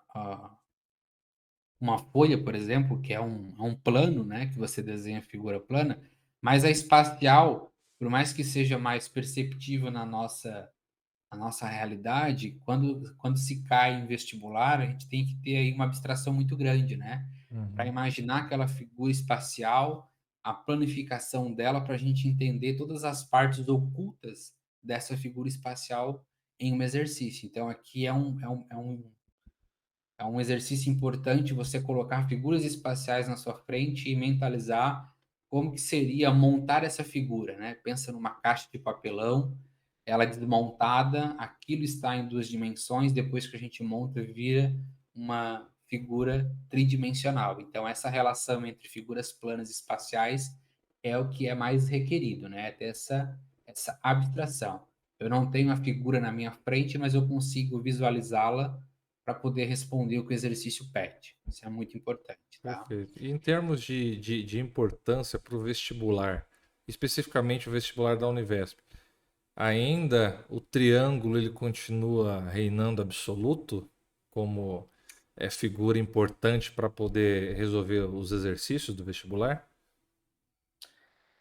uma folha, por exemplo, que é um plano, né, que você desenha a figura plana, mas a espacial, por mais que seja mais perceptível na nossa realidade, quando se cai em vestibular, a gente tem que ter aí uma abstração muito grande, né? Para Uhum. imaginar aquela figura espacial, a planificação dela, para a gente entender todas as partes ocultas dessa figura espacial em um exercício. Então, aqui é um exercício importante você colocar figuras espaciais na sua frente e mentalizar como que seria montar essa figura, né? Pensa numa caixa de papelão, ela é desmontada, aquilo está em duas dimensões, depois que a gente monta, vira uma figura tridimensional. Então, essa relação entre figuras planas e espaciais é o que é mais requerido, né? Ter essa abstração. Eu não tenho a figura na minha frente, mas eu consigo visualizá-la para poder responder o que o exercício pede. Isso é muito importante, tá? Perfeito. E em termos de importância para o vestibular, especificamente o vestibular da Univesp, ainda o triângulo ele continua reinando absoluto como figura importante para poder resolver os exercícios do vestibular?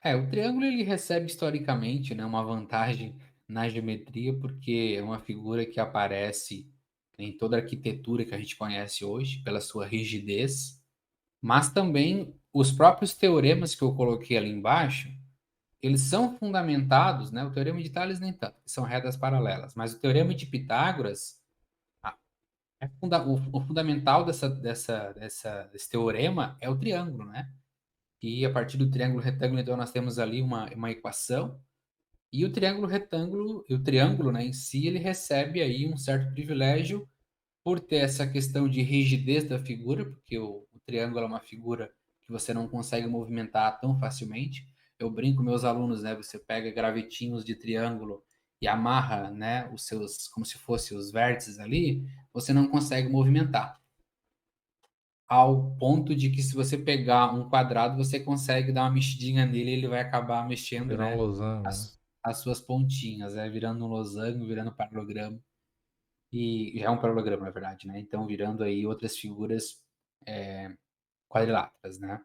O triângulo ele recebe historicamente, né, uma vantagem na geometria, porque é uma figura que aparece em toda a arquitetura que a gente conhece hoje, pela sua rigidez, mas também os próprios teoremas que eu coloquei ali embaixo, eles são fundamentados, né? O teorema de Tales nem tanto, que são retas paralelas, mas o teorema de Pitágoras, ah, o fundamental desse teorema é o triângulo, né? E a partir do triângulo retângulo, então, nós temos ali uma equação, e o triângulo, né, em si, ele recebe aí um certo privilégio por ter essa questão de rigidez da figura, porque o triângulo é uma figura que você não consegue movimentar tão facilmente. Eu brinco com meus alunos, né? Você pega gravetinhos de triângulo e amarra, né, os seus, como se fossem os vértices ali, você não consegue movimentar. Ao ponto de que se você pegar um quadrado, você consegue dar uma mexidinha nele e ele vai acabar mexendo, Virar um né, losango, né? as suas pontinhas, né, virando um losango, virando paralogramo. E já é um paralogramo, na verdade, né? Então, virando aí outras figuras quadriláteras, né?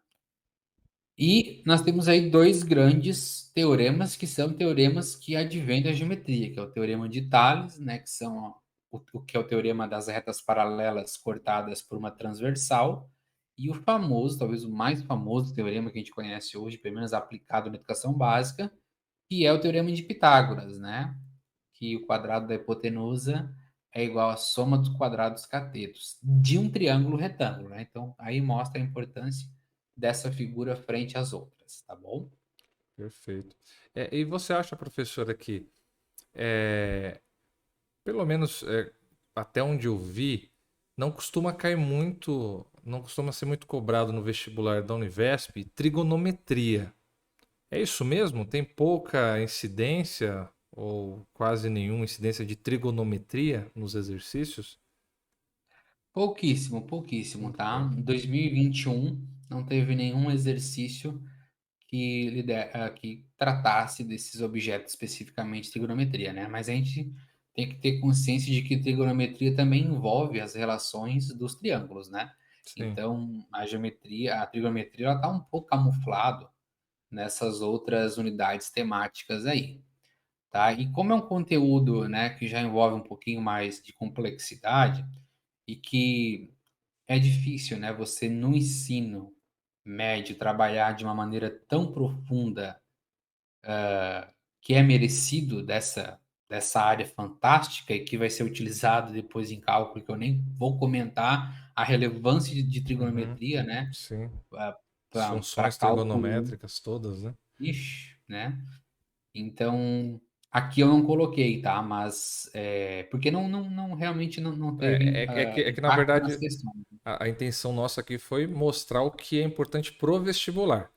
E nós temos aí dois grandes teoremas, que são teoremas que advêm da geometria, que é o teorema de Tales, né? Que são o que é o teorema das retas paralelas cortadas por uma transversal, e o famoso, talvez o mais famoso teorema que a gente conhece hoje, pelo menos aplicado na educação básica, que é o teorema de Pitágoras, né? Que o quadrado da hipotenusa é igual à soma dos quadrados catetos de um triângulo retângulo, né? Então, aí mostra a importância dessa figura frente às outras, tá bom? Perfeito. E você acha, professora, que é, pelo menos até onde eu vi, não costuma cair muito, não costuma ser muito cobrado no vestibular da Univesp trigonometria. É isso mesmo? Tem pouca incidência ou quase nenhuma incidência de trigonometria nos exercícios? Pouquíssimo, pouquíssimo, Muito tá? pouco. Em 2021 não teve nenhum exercício que tratasse desses objetos especificamente de trigonometria, né? Mas a gente tem que ter consciência de que trigonometria também envolve as relações dos triângulos, né? Sim. Então, a trigonometria, ela está um pouco camuflado nessas outras unidades temáticas aí, tá? E como é um conteúdo, né, que já envolve um pouquinho mais de complexidade e que é difícil, né, você no ensino médio trabalhar de uma maneira tão profunda que é merecido dessa área fantástica e que vai ser utilizado depois em cálculo, que eu nem vou comentar a relevância de Uhum. trigonometria, né, Sim. para Funções cálculo, trigonométricas todas, né? ixi, né? Então, aqui eu não coloquei, tá? Mas, porque não realmente não teve É que, na impacto nas verdade, questões. a intenção nossa aqui foi mostrar o que é importante pro vestibular,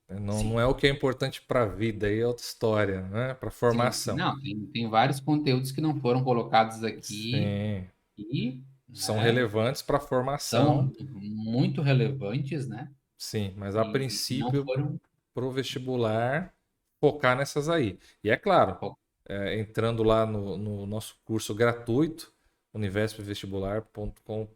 né? Não, não Sim, é o que é importante para a vida, aí é outra história, né? Para sim, sim. formação. Não, tem vários conteúdos que não foram colocados aqui Sim, e, são né, relevantes para a formação, são muito relevantes, né? sim, mas a E não princípio, foram. pro vestibular, focar nessas aí. E é claro, entrando lá no nosso curso gratuito, univespvestibular.com,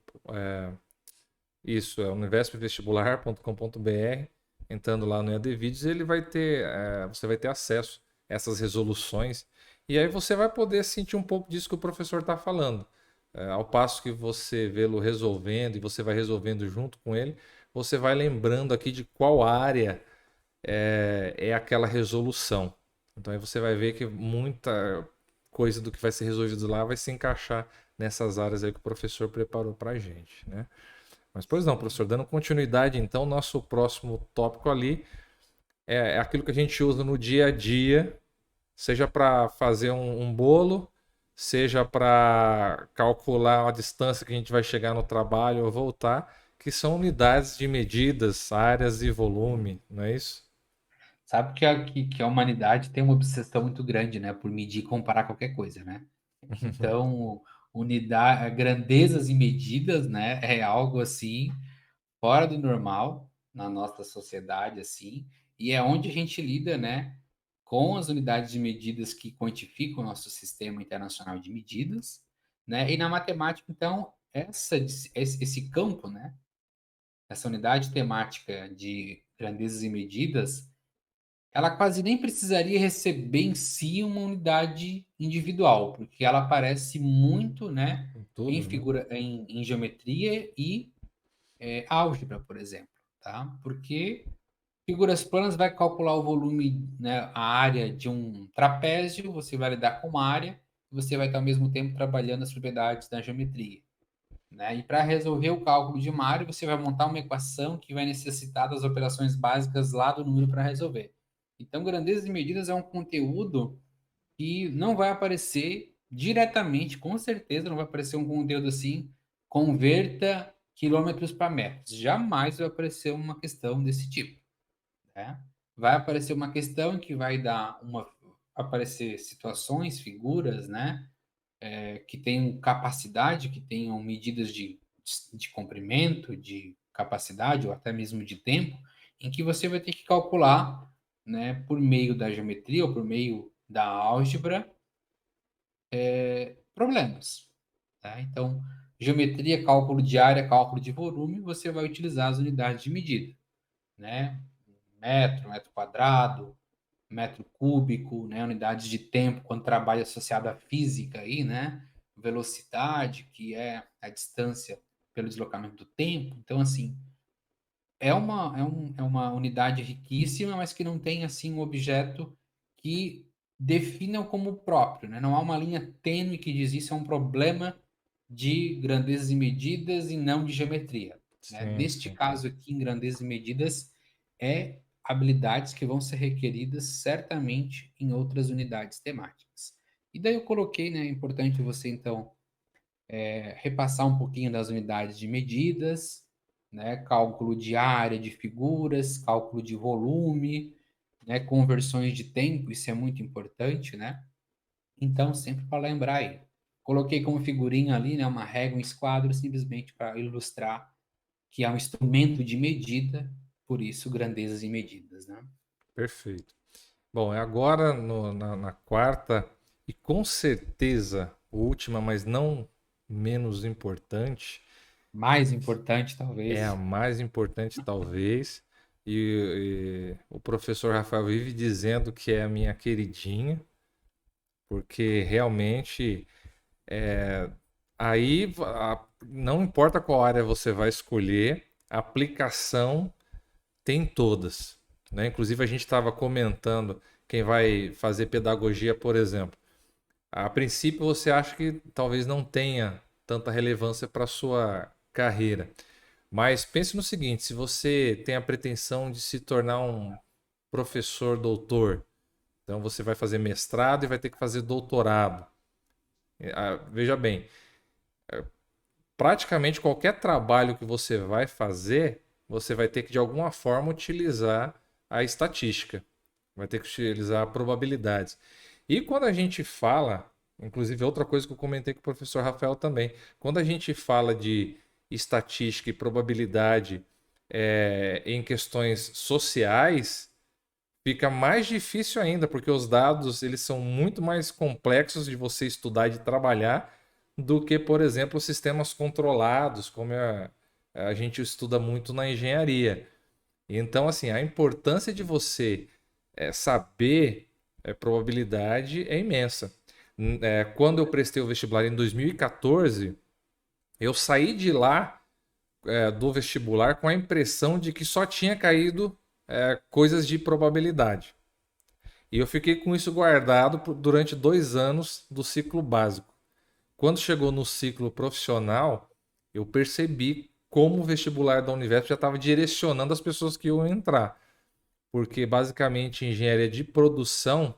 isso, é univespvestibular.com.br, entrando lá no EAD Vídeos, ele vai ter, você vai ter acesso a essas resoluções, e aí você vai poder sentir um pouco disso que o professor está falando. Ao passo que você vê-lo resolvendo e você vai resolvendo junto com ele, você vai lembrando aqui de qual área é aquela resolução. Então aí você vai ver que muita coisa do que vai ser resolvido lá vai se encaixar nessas áreas aí que o professor preparou para a gente, né? Mas, pois não, professor, dando continuidade, então, nosso próximo tópico ali é aquilo que a gente usa no dia a dia, seja para fazer um bolo, seja para calcular a distância que a gente vai chegar no trabalho ou voltar, que são unidades de medidas, áreas e volume, não é isso? Sabe que a humanidade tem uma obsessão muito grande, né, por medir e comparar qualquer coisa, né? Então, unidade, grandezas e medidas, né, é algo assim fora do normal na nossa sociedade, assim, e é onde a gente lida, né, com as unidades de medidas que quantificam o nosso sistema internacional de medidas, né? E na matemática, então, esse campo, né? Essa unidade temática de grandezas e medidas, ela quase nem precisaria receber em si uma unidade individual, porque ela aparece muito, né, em em tudo, né? figura, em geometria e álgebra, por exemplo, tá? Porque figuras planas vai calcular o volume, né, a área de um trapézio, você vai lidar com uma área, e você vai estar ao mesmo tempo trabalhando as propriedades da geometria, né? E para resolver o cálculo de uma área, você vai montar uma equação que vai necessitar das operações básicas lá do número para resolver. Então, grandezas e medidas é um conteúdo que não vai aparecer diretamente, com certeza não vai aparecer um conteúdo assim, converta quilômetros para metros. Jamais vai aparecer uma questão desse tipo, né? Vai aparecer uma questão que vai dar uma aparecer situações, figuras, né, que tenham capacidade, que tenham medidas de comprimento, de capacidade ou até mesmo de tempo, em que você vai ter que calcular, né, por meio da geometria ou por meio da álgebra, problemas, tá? Então, geometria, cálculo de área, cálculo de volume, você vai utilizar as unidades de medida, né? Metro, metro quadrado, metro cúbico, né? Unidades de tempo, quando trabalha associado à física aí, né? Velocidade, que é a distância pelo deslocamento do tempo. Então, assim, é uma unidade riquíssima, mas que não tem, assim, um objeto que defina como próprio, né? Não há uma linha tênue que diz isso é um problema de grandezas e medidas e não de geometria, né? Sim, Neste sim. caso aqui, em grandezas e medidas, é habilidades que vão ser requeridas certamente em outras unidades temáticas. E daí eu coloquei, né? É importante você, então, repassar um pouquinho das unidades de medidas, né? Cálculo de área de figuras, cálculo de volume, né? Conversões de tempo, isso é muito importante, né? Então, sempre para lembrar aí. Coloquei como figurinha ali, né? Uma régua, um esquadro, simplesmente para ilustrar que é um instrumento de medida, por isso grandezas e medidas, né? Perfeito. Bom, é agora na quarta e com certeza última, mas não menos importante, Mais importante, é a talvez. mais importante talvez, e o professor Rafael vive dizendo que é a minha queridinha, porque realmente aí não importa qual área você vai escolher, a aplicação tem todas, né? Inclusive a gente estava comentando quem vai fazer pedagogia, por exemplo. A princípio você acha que talvez não tenha tanta relevância para sua carreira, mas pense no seguinte: se você tem a pretensão de se tornar um professor doutor, então você vai fazer mestrado e vai ter que fazer doutorado. Veja bem, praticamente qualquer trabalho que você vai fazer, você vai ter que de alguma forma utilizar a estatística, vai ter que utilizar probabilidades. E quando a gente fala, inclusive outra coisa que eu comentei com o professor Rafael também, quando a gente fala de estatística e probabilidade em questões sociais, fica mais difícil ainda, porque os dados eles são muito mais complexos de você estudar e de trabalhar do que, por exemplo, sistemas controlados, como a gente estuda muito na engenharia. Então, assim, a importância de você saber probabilidade é imensa. Quando eu prestei o vestibular em 2014, eu saí de lá do vestibular com a impressão de que só tinha caído coisas de probabilidade. E eu fiquei com isso guardado durante 2 anos do ciclo básico. Quando chegou no ciclo profissional, eu percebi como o vestibular da Univesp já estava direcionando as pessoas que iam entrar. Porque basicamente engenharia de produção,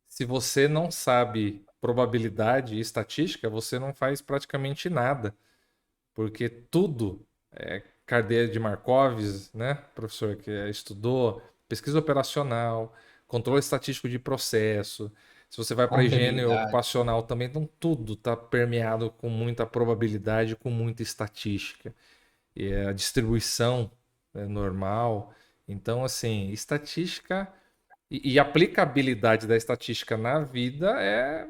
se você não sabe probabilidade e estatística, você não faz praticamente nada. Porque tudo é cadeia de Markovs, né, professor, que estudou pesquisa operacional, controle estatístico de processo. Se você vai para higiene Contabilidade. ocupacional também, então tudo está permeado com muita probabilidade, com muita estatística. E a distribuição é normal. Então, assim, estatística E a aplicabilidade da estatística na vida é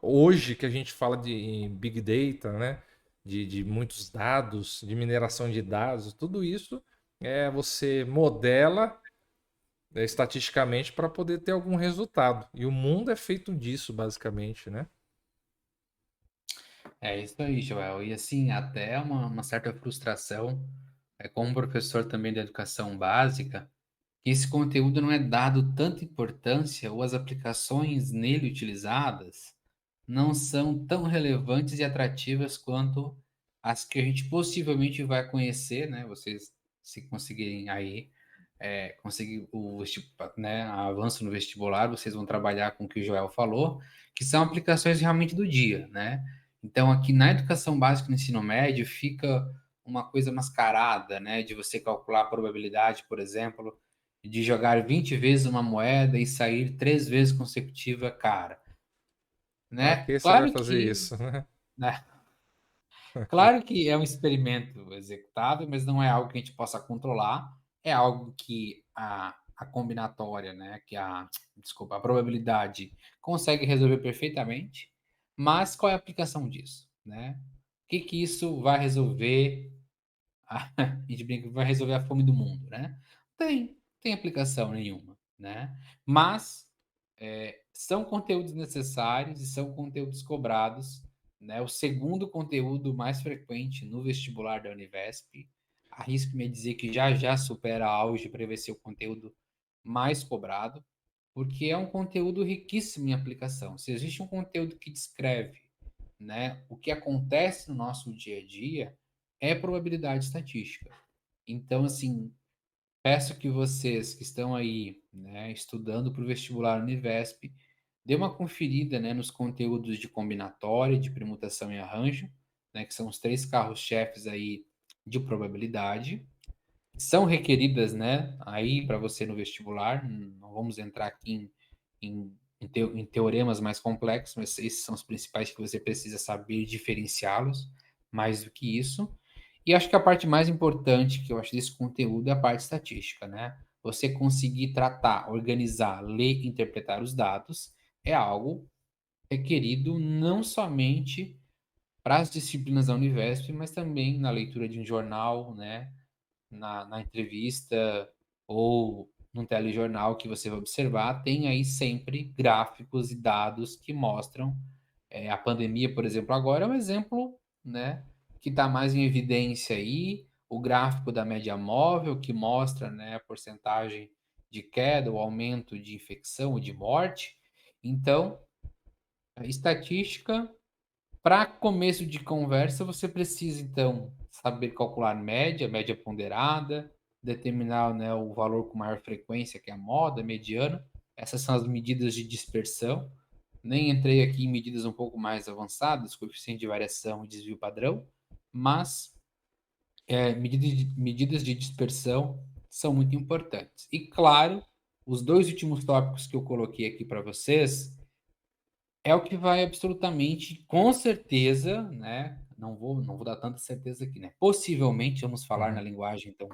hoje que a gente fala de Big Data, né? De muitos dados, de mineração de dados, tudo isso você modela estatisticamente para poder ter algum resultado. E o mundo é feito disso, basicamente, né? É isso aí, Joel. E assim, até uma certa frustração, como professor também da educação básica, que esse conteúdo não é dado tanta importância ou as aplicações nele utilizadas não são tão relevantes e atrativas quanto as que a gente possivelmente vai conhecer, né? Vocês, se conseguirem aí conseguir né, avanço no vestibular, vocês vão trabalhar com o que o Joel falou, que são aplicações realmente do dia, né? Então, aqui na educação básica no ensino médio, fica uma coisa mascarada, né? De você calcular a probabilidade, por exemplo, de jogar 20 vezes uma moeda e sair 3 vezes consecutiva, cara, Para né? que você vai fazer isso, né? Né? Claro que é um experimento executável, mas não é algo que a gente possa controlar. É algo que a combinatória, né, desculpa, a probabilidade consegue resolver perfeitamente. Mas qual é a aplicação disso, né? O que que isso vai resolver? A gente brinca que vai resolver a fome do mundo, né? Tem aplicação nenhuma, né? Mas são conteúdos necessários e são conteúdos cobrados, né? O segundo conteúdo mais frequente no vestibular da Univesp, arrisco-me a dizer que já já supera a álgebra e vai ser o conteúdo mais cobrado, porque é um conteúdo riquíssimo em aplicação. Se existe um conteúdo que descreve, né, o que acontece no nosso dia a dia, é probabilidade estatística. Então, assim, peço que vocês que estão aí, né, estudando para o vestibular Univesp, dê uma conferida, né, nos conteúdos de combinatória, de permutação e arranjo, né, que são os três carros-chefes aí de probabilidade. São requeridas, né, aí para você no vestibular. Não vamos entrar aqui em teoremas mais complexos, mas esses são os principais que você precisa saber diferenciá-los. Mais do que isso. E acho que a parte mais importante que eu acho desse conteúdo é a parte estatística, né? Você conseguir tratar, organizar, ler e interpretar os dados é algo requerido não somente para as disciplinas da Univesp, mas também na leitura de um jornal, né? Na entrevista ou num telejornal que você vai observar, tem aí sempre gráficos e dados que mostram a pandemia, por exemplo, agora é um exemplo, né, que está mais em evidência aí, o gráfico da média móvel, que mostra, né, a porcentagem de queda, o aumento de infecção ou de morte. Então, a estatística, para começo de conversa, você precisa, então, saber calcular média, média ponderada, determinar, né, o valor com maior frequência, que é a moda, mediano. Essas são as medidas de dispersão. Nem entrei aqui em medidas um pouco mais avançadas, coeficiente de variação e desvio padrão, mas medidas de dispersão são muito importantes. E, claro, os dois últimos tópicos que eu coloquei aqui para vocês é o que vai absolutamente, com certeza, né? Não vou dar tanta certeza aqui, né? Possivelmente, vamos falar na Uhum. linguagem, então,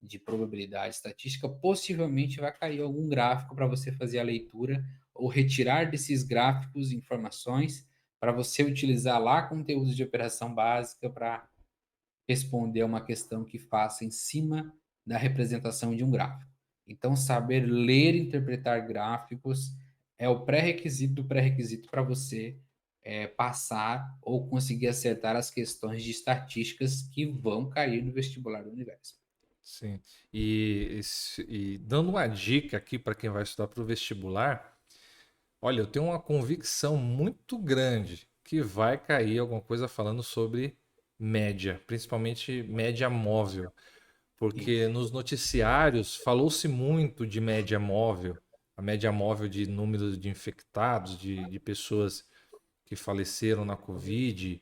de probabilidade estatística, possivelmente vai cair algum gráfico para você fazer a leitura ou retirar desses gráficos informações para você utilizar lá conteúdos de operação básica para responder a uma questão que faça em cima da representação de um gráfico. Então, saber ler e interpretar gráficos é o pré-requisito do pré-requisito para você passar ou conseguir acertar as questões de estatísticas que vão cair no vestibular do universo. Sim. E dando uma dica aqui para quem vai estudar para o vestibular, olha, eu tenho uma convicção muito grande que vai cair alguma coisa falando sobre média, principalmente média móvel, porque Isso. nos noticiários falou-se muito de média móvel, a média móvel de número de infectados, de pessoas que faleceram na Covid.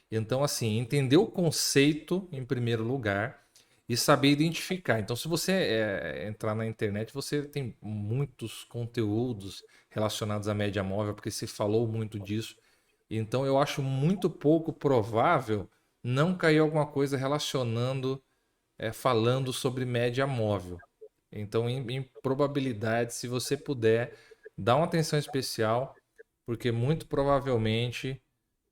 Então, assim, entender o conceito em primeiro lugar e saber identificar. Então, se você entrar na internet, você tem muitos conteúdos relacionados à média móvel, porque se falou muito disso. Então, eu acho muito pouco provável não cair alguma coisa relacionando, falando sobre média móvel. Então, em probabilidade, se você puder, dá uma atenção especial, porque muito provavelmente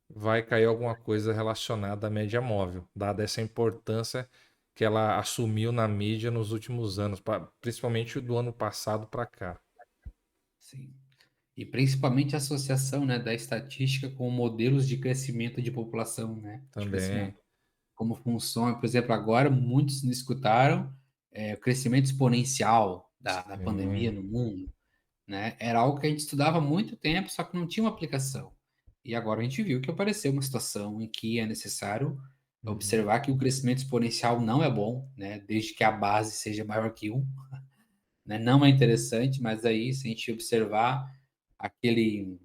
vai cair alguma coisa relacionada à média móvel, dada essa importância que ela assumiu na mídia nos últimos anos, principalmente do ano passado para cá Sim. E principalmente a associação, né, da estatística com modelos de crescimento de população, né, de também. crescimento. Como funciona, por exemplo, agora muitos não escutaram o crescimento exponencial da pandemia Sim. no mundo, né? Era algo que a gente estudava há muito tempo, só que não tinha uma aplicação. E agora a gente viu que apareceu uma situação em que é necessário Uhum. observar que o crescimento exponencial não é bom, né? Desde que a base seja maior que um, né? Não é interessante, mas aí se a gente observar aquele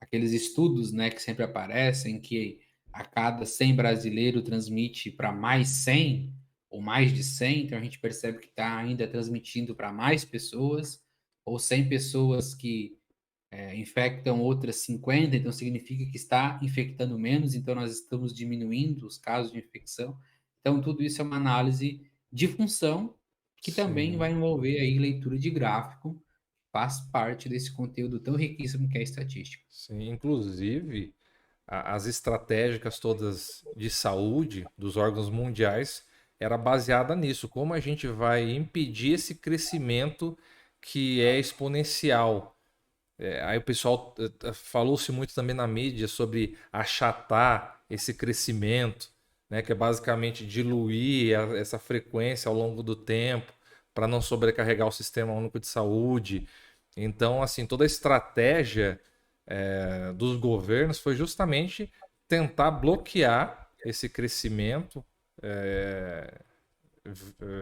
aqueles estudos, né, que sempre aparecem, que a cada 100 brasileiro transmite para mais 100 ou mais de 100, então a gente percebe que está ainda transmitindo para mais pessoas, ou 100 pessoas que infectam outras 50, então significa que está infectando menos, então nós estamos diminuindo os casos de infecção. Então tudo isso é uma análise de função que também Sim, vai envolver aí leitura de gráfico, faz parte desse conteúdo tão riquíssimo que é a estatística. sim. Inclusive, as estratégicas todas de saúde dos órgãos mundiais era baseada nisso, como a gente vai impedir esse crescimento que é exponencial. Aí o pessoal falou-se muito também na mídia sobre achatar esse crescimento, né, que é basicamente diluir essa frequência ao longo do tempo para não sobrecarregar o sistema único de saúde. Então, assim, toda a estratégia dos governos foi justamente tentar bloquear esse crescimento é,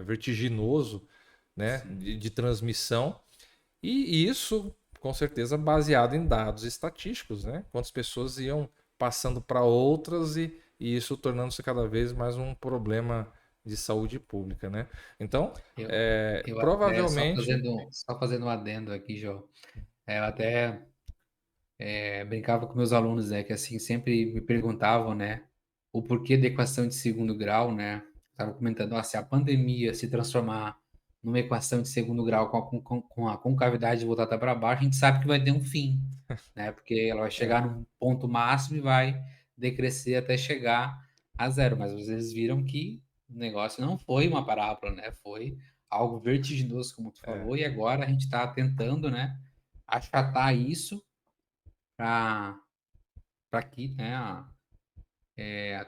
vertiginoso, né, Sim. de transmissão e isso, com certeza, baseado em dados estatísticos, né? Quantas pessoas iam passando para outras e isso tornando-se cada vez mais um problema de saúde pública, né? Então, Eu, eu até, provavelmente. só fazendo um adendo aqui, João, eu até brincava com meus alunos, né, que assim, sempre me perguntavam, né, o porquê da equação de segundo grau, né, estava comentando, ó, se a pandemia se transformar numa equação de segundo grau com a concavidade voltada para baixo, a gente sabe que vai ter um fim, né, porque ela vai chegar É, num ponto máximo e vai decrescer até chegar a zero, mas vocês viram que o negócio não foi uma parábola, né, foi algo vertiginoso, como tu é, falou, e agora a gente está tentando, né, achatar isso para que, né,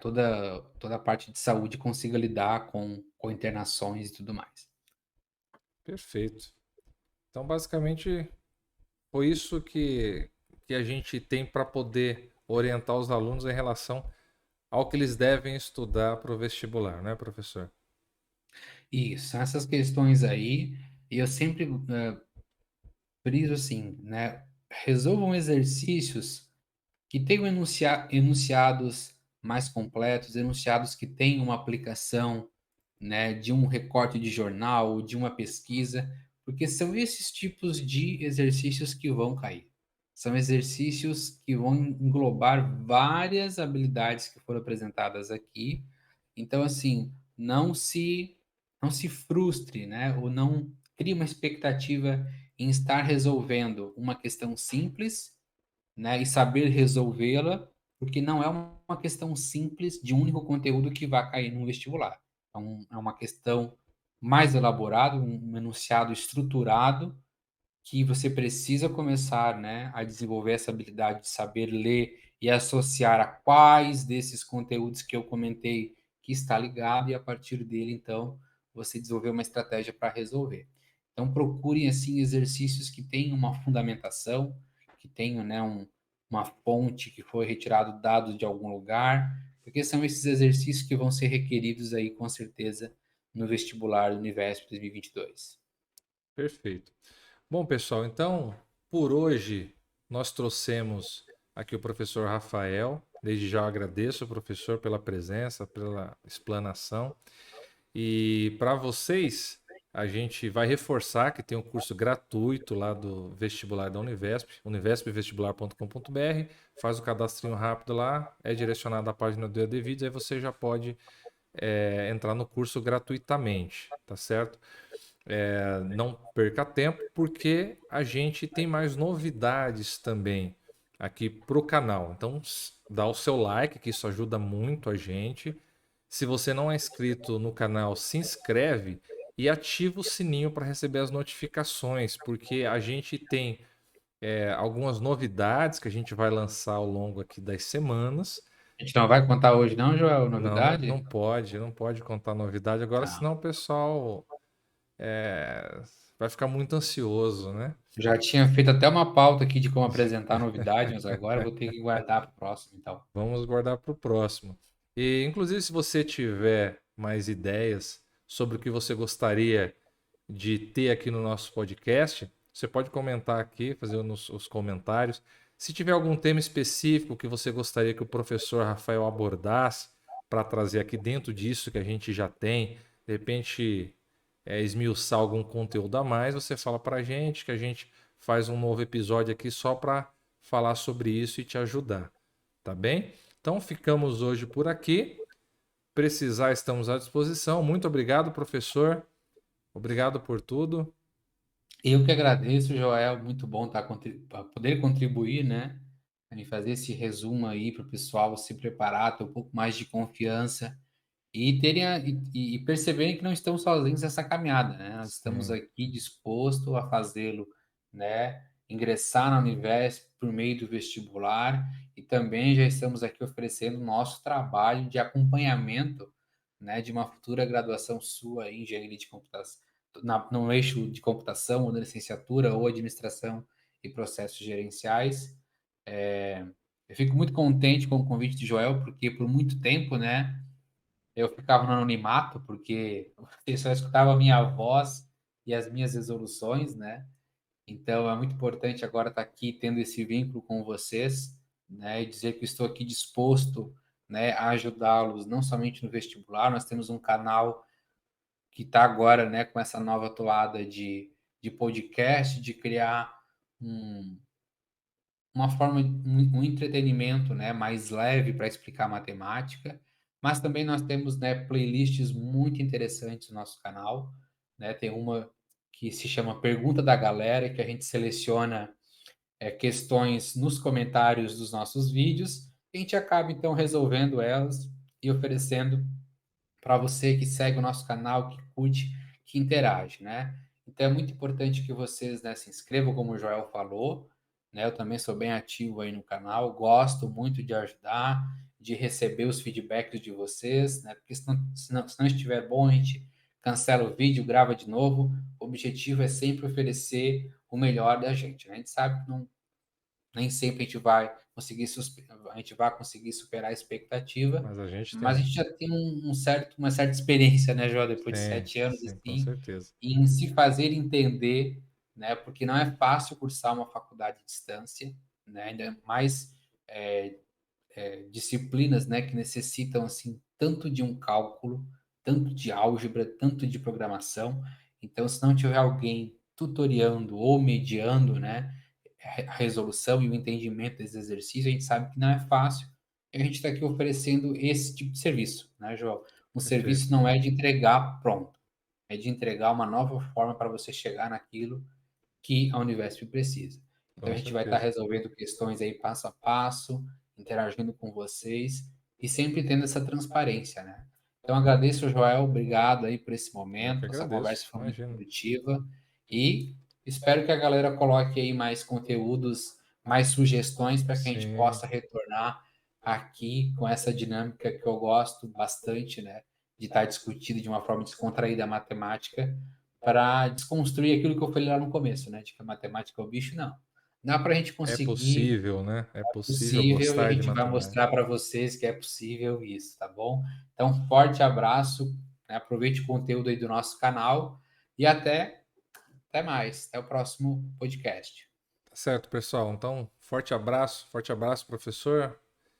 toda a parte de saúde consiga lidar com internações e tudo mais. perfeito. Então, basicamente, foi isso que a gente tem para poder orientar os alunos em relação ao que eles devem estudar para o vestibular, né, professor? Isso, são essas questões aí, e eu sempre friso assim, né, resolvam exercícios que tenham enunciados mais completos, enunciados que tenham uma aplicação, né, de um recorte de jornal, de uma pesquisa, porque são esses tipos de exercícios que vão cair. São exercícios que vão englobar várias habilidades que foram apresentadas aqui. Então, assim, não se frustre, né, ou não crie uma expectativa em estar resolvendo uma questão simples, né, e saber resolvê-la, porque não é uma questão simples de um único conteúdo que vai cair no vestibular. É uma questão mais elaborada, um enunciado estruturado que você precisa começar, né, a desenvolver essa habilidade de saber ler e associar a quais desses conteúdos que eu comentei que está ligado e a partir dele, então, você desenvolver uma estratégia para resolver. Então, procurem, assim, exercícios que tenham uma fundamentação, que tenham, né, uma fonte que foi retirado dados de algum lugar, porque são esses exercícios que vão ser requeridos aí, com certeza, no vestibular do Univesp 2022. Perfeito. Bom, pessoal, então, por hoje, nós trouxemos aqui o professor Rafael. Desde já eu agradeço, professor, pela presença, pela explanação. E para vocês, a gente vai reforçar que tem um curso gratuito lá do vestibular da Univesp, univespvestibular.com.br. Faz o cadastrinho rápido lá, é direcionado à página do EAD Vídeos, aí você já pode entrar no curso gratuitamente, tá certo? Não perca tempo, porque a gente tem mais novidades também aqui pro canal. Então, dá o seu like, que isso ajuda muito a gente. Se você não é inscrito no canal, se inscreve e ativa o sininho para receber as notificações, porque a gente tem algumas novidades que a gente vai lançar ao longo aqui das semanas. A gente não vai contar hoje, não, Joel, Não, não, novidade? não pode contar novidade agora, Tá. senão o pessoal vai ficar muito ansioso, né? Já tinha feito até uma pauta aqui de como apresentar a novidade, mas agora eu vou ter que guardar para o próximo, então. Vamos guardar para o próximo. E, inclusive, se você tiver mais ideias sobre o que você gostaria de ter aqui no nosso podcast, você pode comentar aqui, fazer os comentários. Se tiver algum tema específico que você gostaria que o professor Rafael abordasse para trazer aqui dentro disso que a gente já tem, de repente esmiuçar algum conteúdo a mais, você fala para a gente que a gente faz um novo episódio aqui só para falar sobre isso e te ajudar. Tá bem? Então ficamos hoje por aqui. Precisar, estamos à disposição. Muito obrigado, professor. Obrigado por tudo. Eu que agradeço, Joel, muito bom poder contribuir, né? Em fazer esse resumo aí para o pessoal se preparar, ter um pouco mais de confiança e e perceberem que não estão sozinhos nessa caminhada, né? Nós estamos Sim, aqui disposto a fazê-lo, né? Ingressar na Univesp por meio do vestibular e também já estamos aqui oferecendo nosso trabalho de acompanhamento, né? De uma futura graduação sua em engenharia de computação, no eixo de computação, ou na licenciatura, ou administração e processos gerenciais. Eu fico muito contente com o convite de Joel, porque por muito tempo, né? Eu ficava no anonimato, porque você só escutava a minha voz e as minhas resoluções, né? Então é muito importante agora estar aqui tendo esse vínculo com vocês, né? E dizer que estou aqui disposto, né, a ajudá-los, não somente no vestibular, nós temos um canal que está agora, né, com essa nova toada de podcast, de criar um, uma forma, um entretenimento, né, mais leve para explicar matemática, mas também nós temos, né, playlists muito interessantes no nosso canal, né, tem uma que se chama Pergunta da Galera, que a gente seleciona questões nos comentários dos nossos vídeos, e a gente acaba então resolvendo elas e oferecendo para você que segue o nosso canal, que curte, que interage, né? Então é muito importante que vocês, né, se inscrevam, como o Joel falou, né? Eu também sou bem ativo aí no canal, gosto muito de ajudar, de receber os feedbacks de vocês, né? Porque se não estiver bom, a gente cancela o vídeo, grava de novo. O objetivo é sempre oferecer o melhor da gente, né? A gente sabe que não, nem sempre a gente vai conseguir superar a expectativa, mas a gente mas a tenta. gente já tem uma certa experiência, né, João, depois de Sim, 7 anos, sim, com assim, certeza. em se fazer entender, né, porque não é fácil cursar uma faculdade de distância, né, ainda mais disciplinas, né, que necessitam, assim, tanto de um cálculo, tanto de álgebra, tanto de programação. Então, se não tiver alguém tutoriando ou mediando, né, a resolução e o entendimento desse exercício, a gente sabe que não é fácil. E a gente está aqui oferecendo esse tipo de serviço, né, João? Um Perfeito. serviço não é de entregar pronto, é de entregar uma nova forma para você chegar naquilo que a Univesp precisa. Então Com a gente vai estar certeza. resolvendo questões aí passo a passo, interagindo com vocês e sempre tendo essa transparência, né? Então agradeço, Joel, obrigado aí por esse Eu que momento. Essa conversa agradeço. foi muito Imagina. produtiva e espero que a galera coloque aí mais conteúdos, mais sugestões para que a gente Sim, possa retornar aqui com essa dinâmica que eu gosto bastante, né? De estar discutindo de uma forma descontraída a matemática para desconstruir aquilo que eu falei lá no começo, né? De que a matemática é o bicho, não. Dá para a gente é conseguir, possível, né? É é possível possível, e a gostar de gente vai matemática. mostrar para vocês que é possível isso, tá bom? Então, forte abraço, né? Aproveite o conteúdo aí do nosso canal e até mais. Até o próximo podcast. Tá certo, pessoal. Então, forte abraço, professor.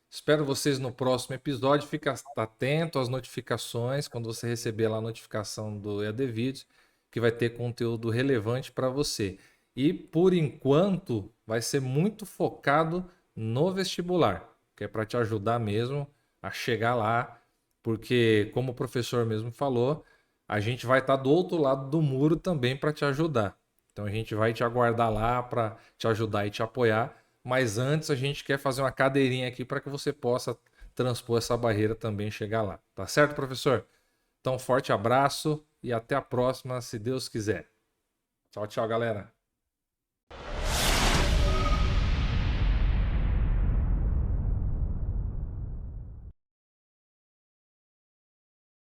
Espero vocês no próximo episódio. Fica atento às notificações quando você receber lá a notificação do EAD Vídeos, que vai ter conteúdo relevante para você. E por enquanto vai ser muito focado no vestibular, que é para te ajudar mesmo a chegar lá, porque como o professor mesmo falou, a gente vai estar do outro lado do muro também para te ajudar. Então a gente vai te aguardar lá para te ajudar e te apoiar, mas antes a gente quer fazer uma cadeirinha aqui para que você possa transpor essa barreira também e chegar lá. Tá certo, professor? Então, forte abraço e até a próxima, se Deus quiser. Tchau, tchau, galera.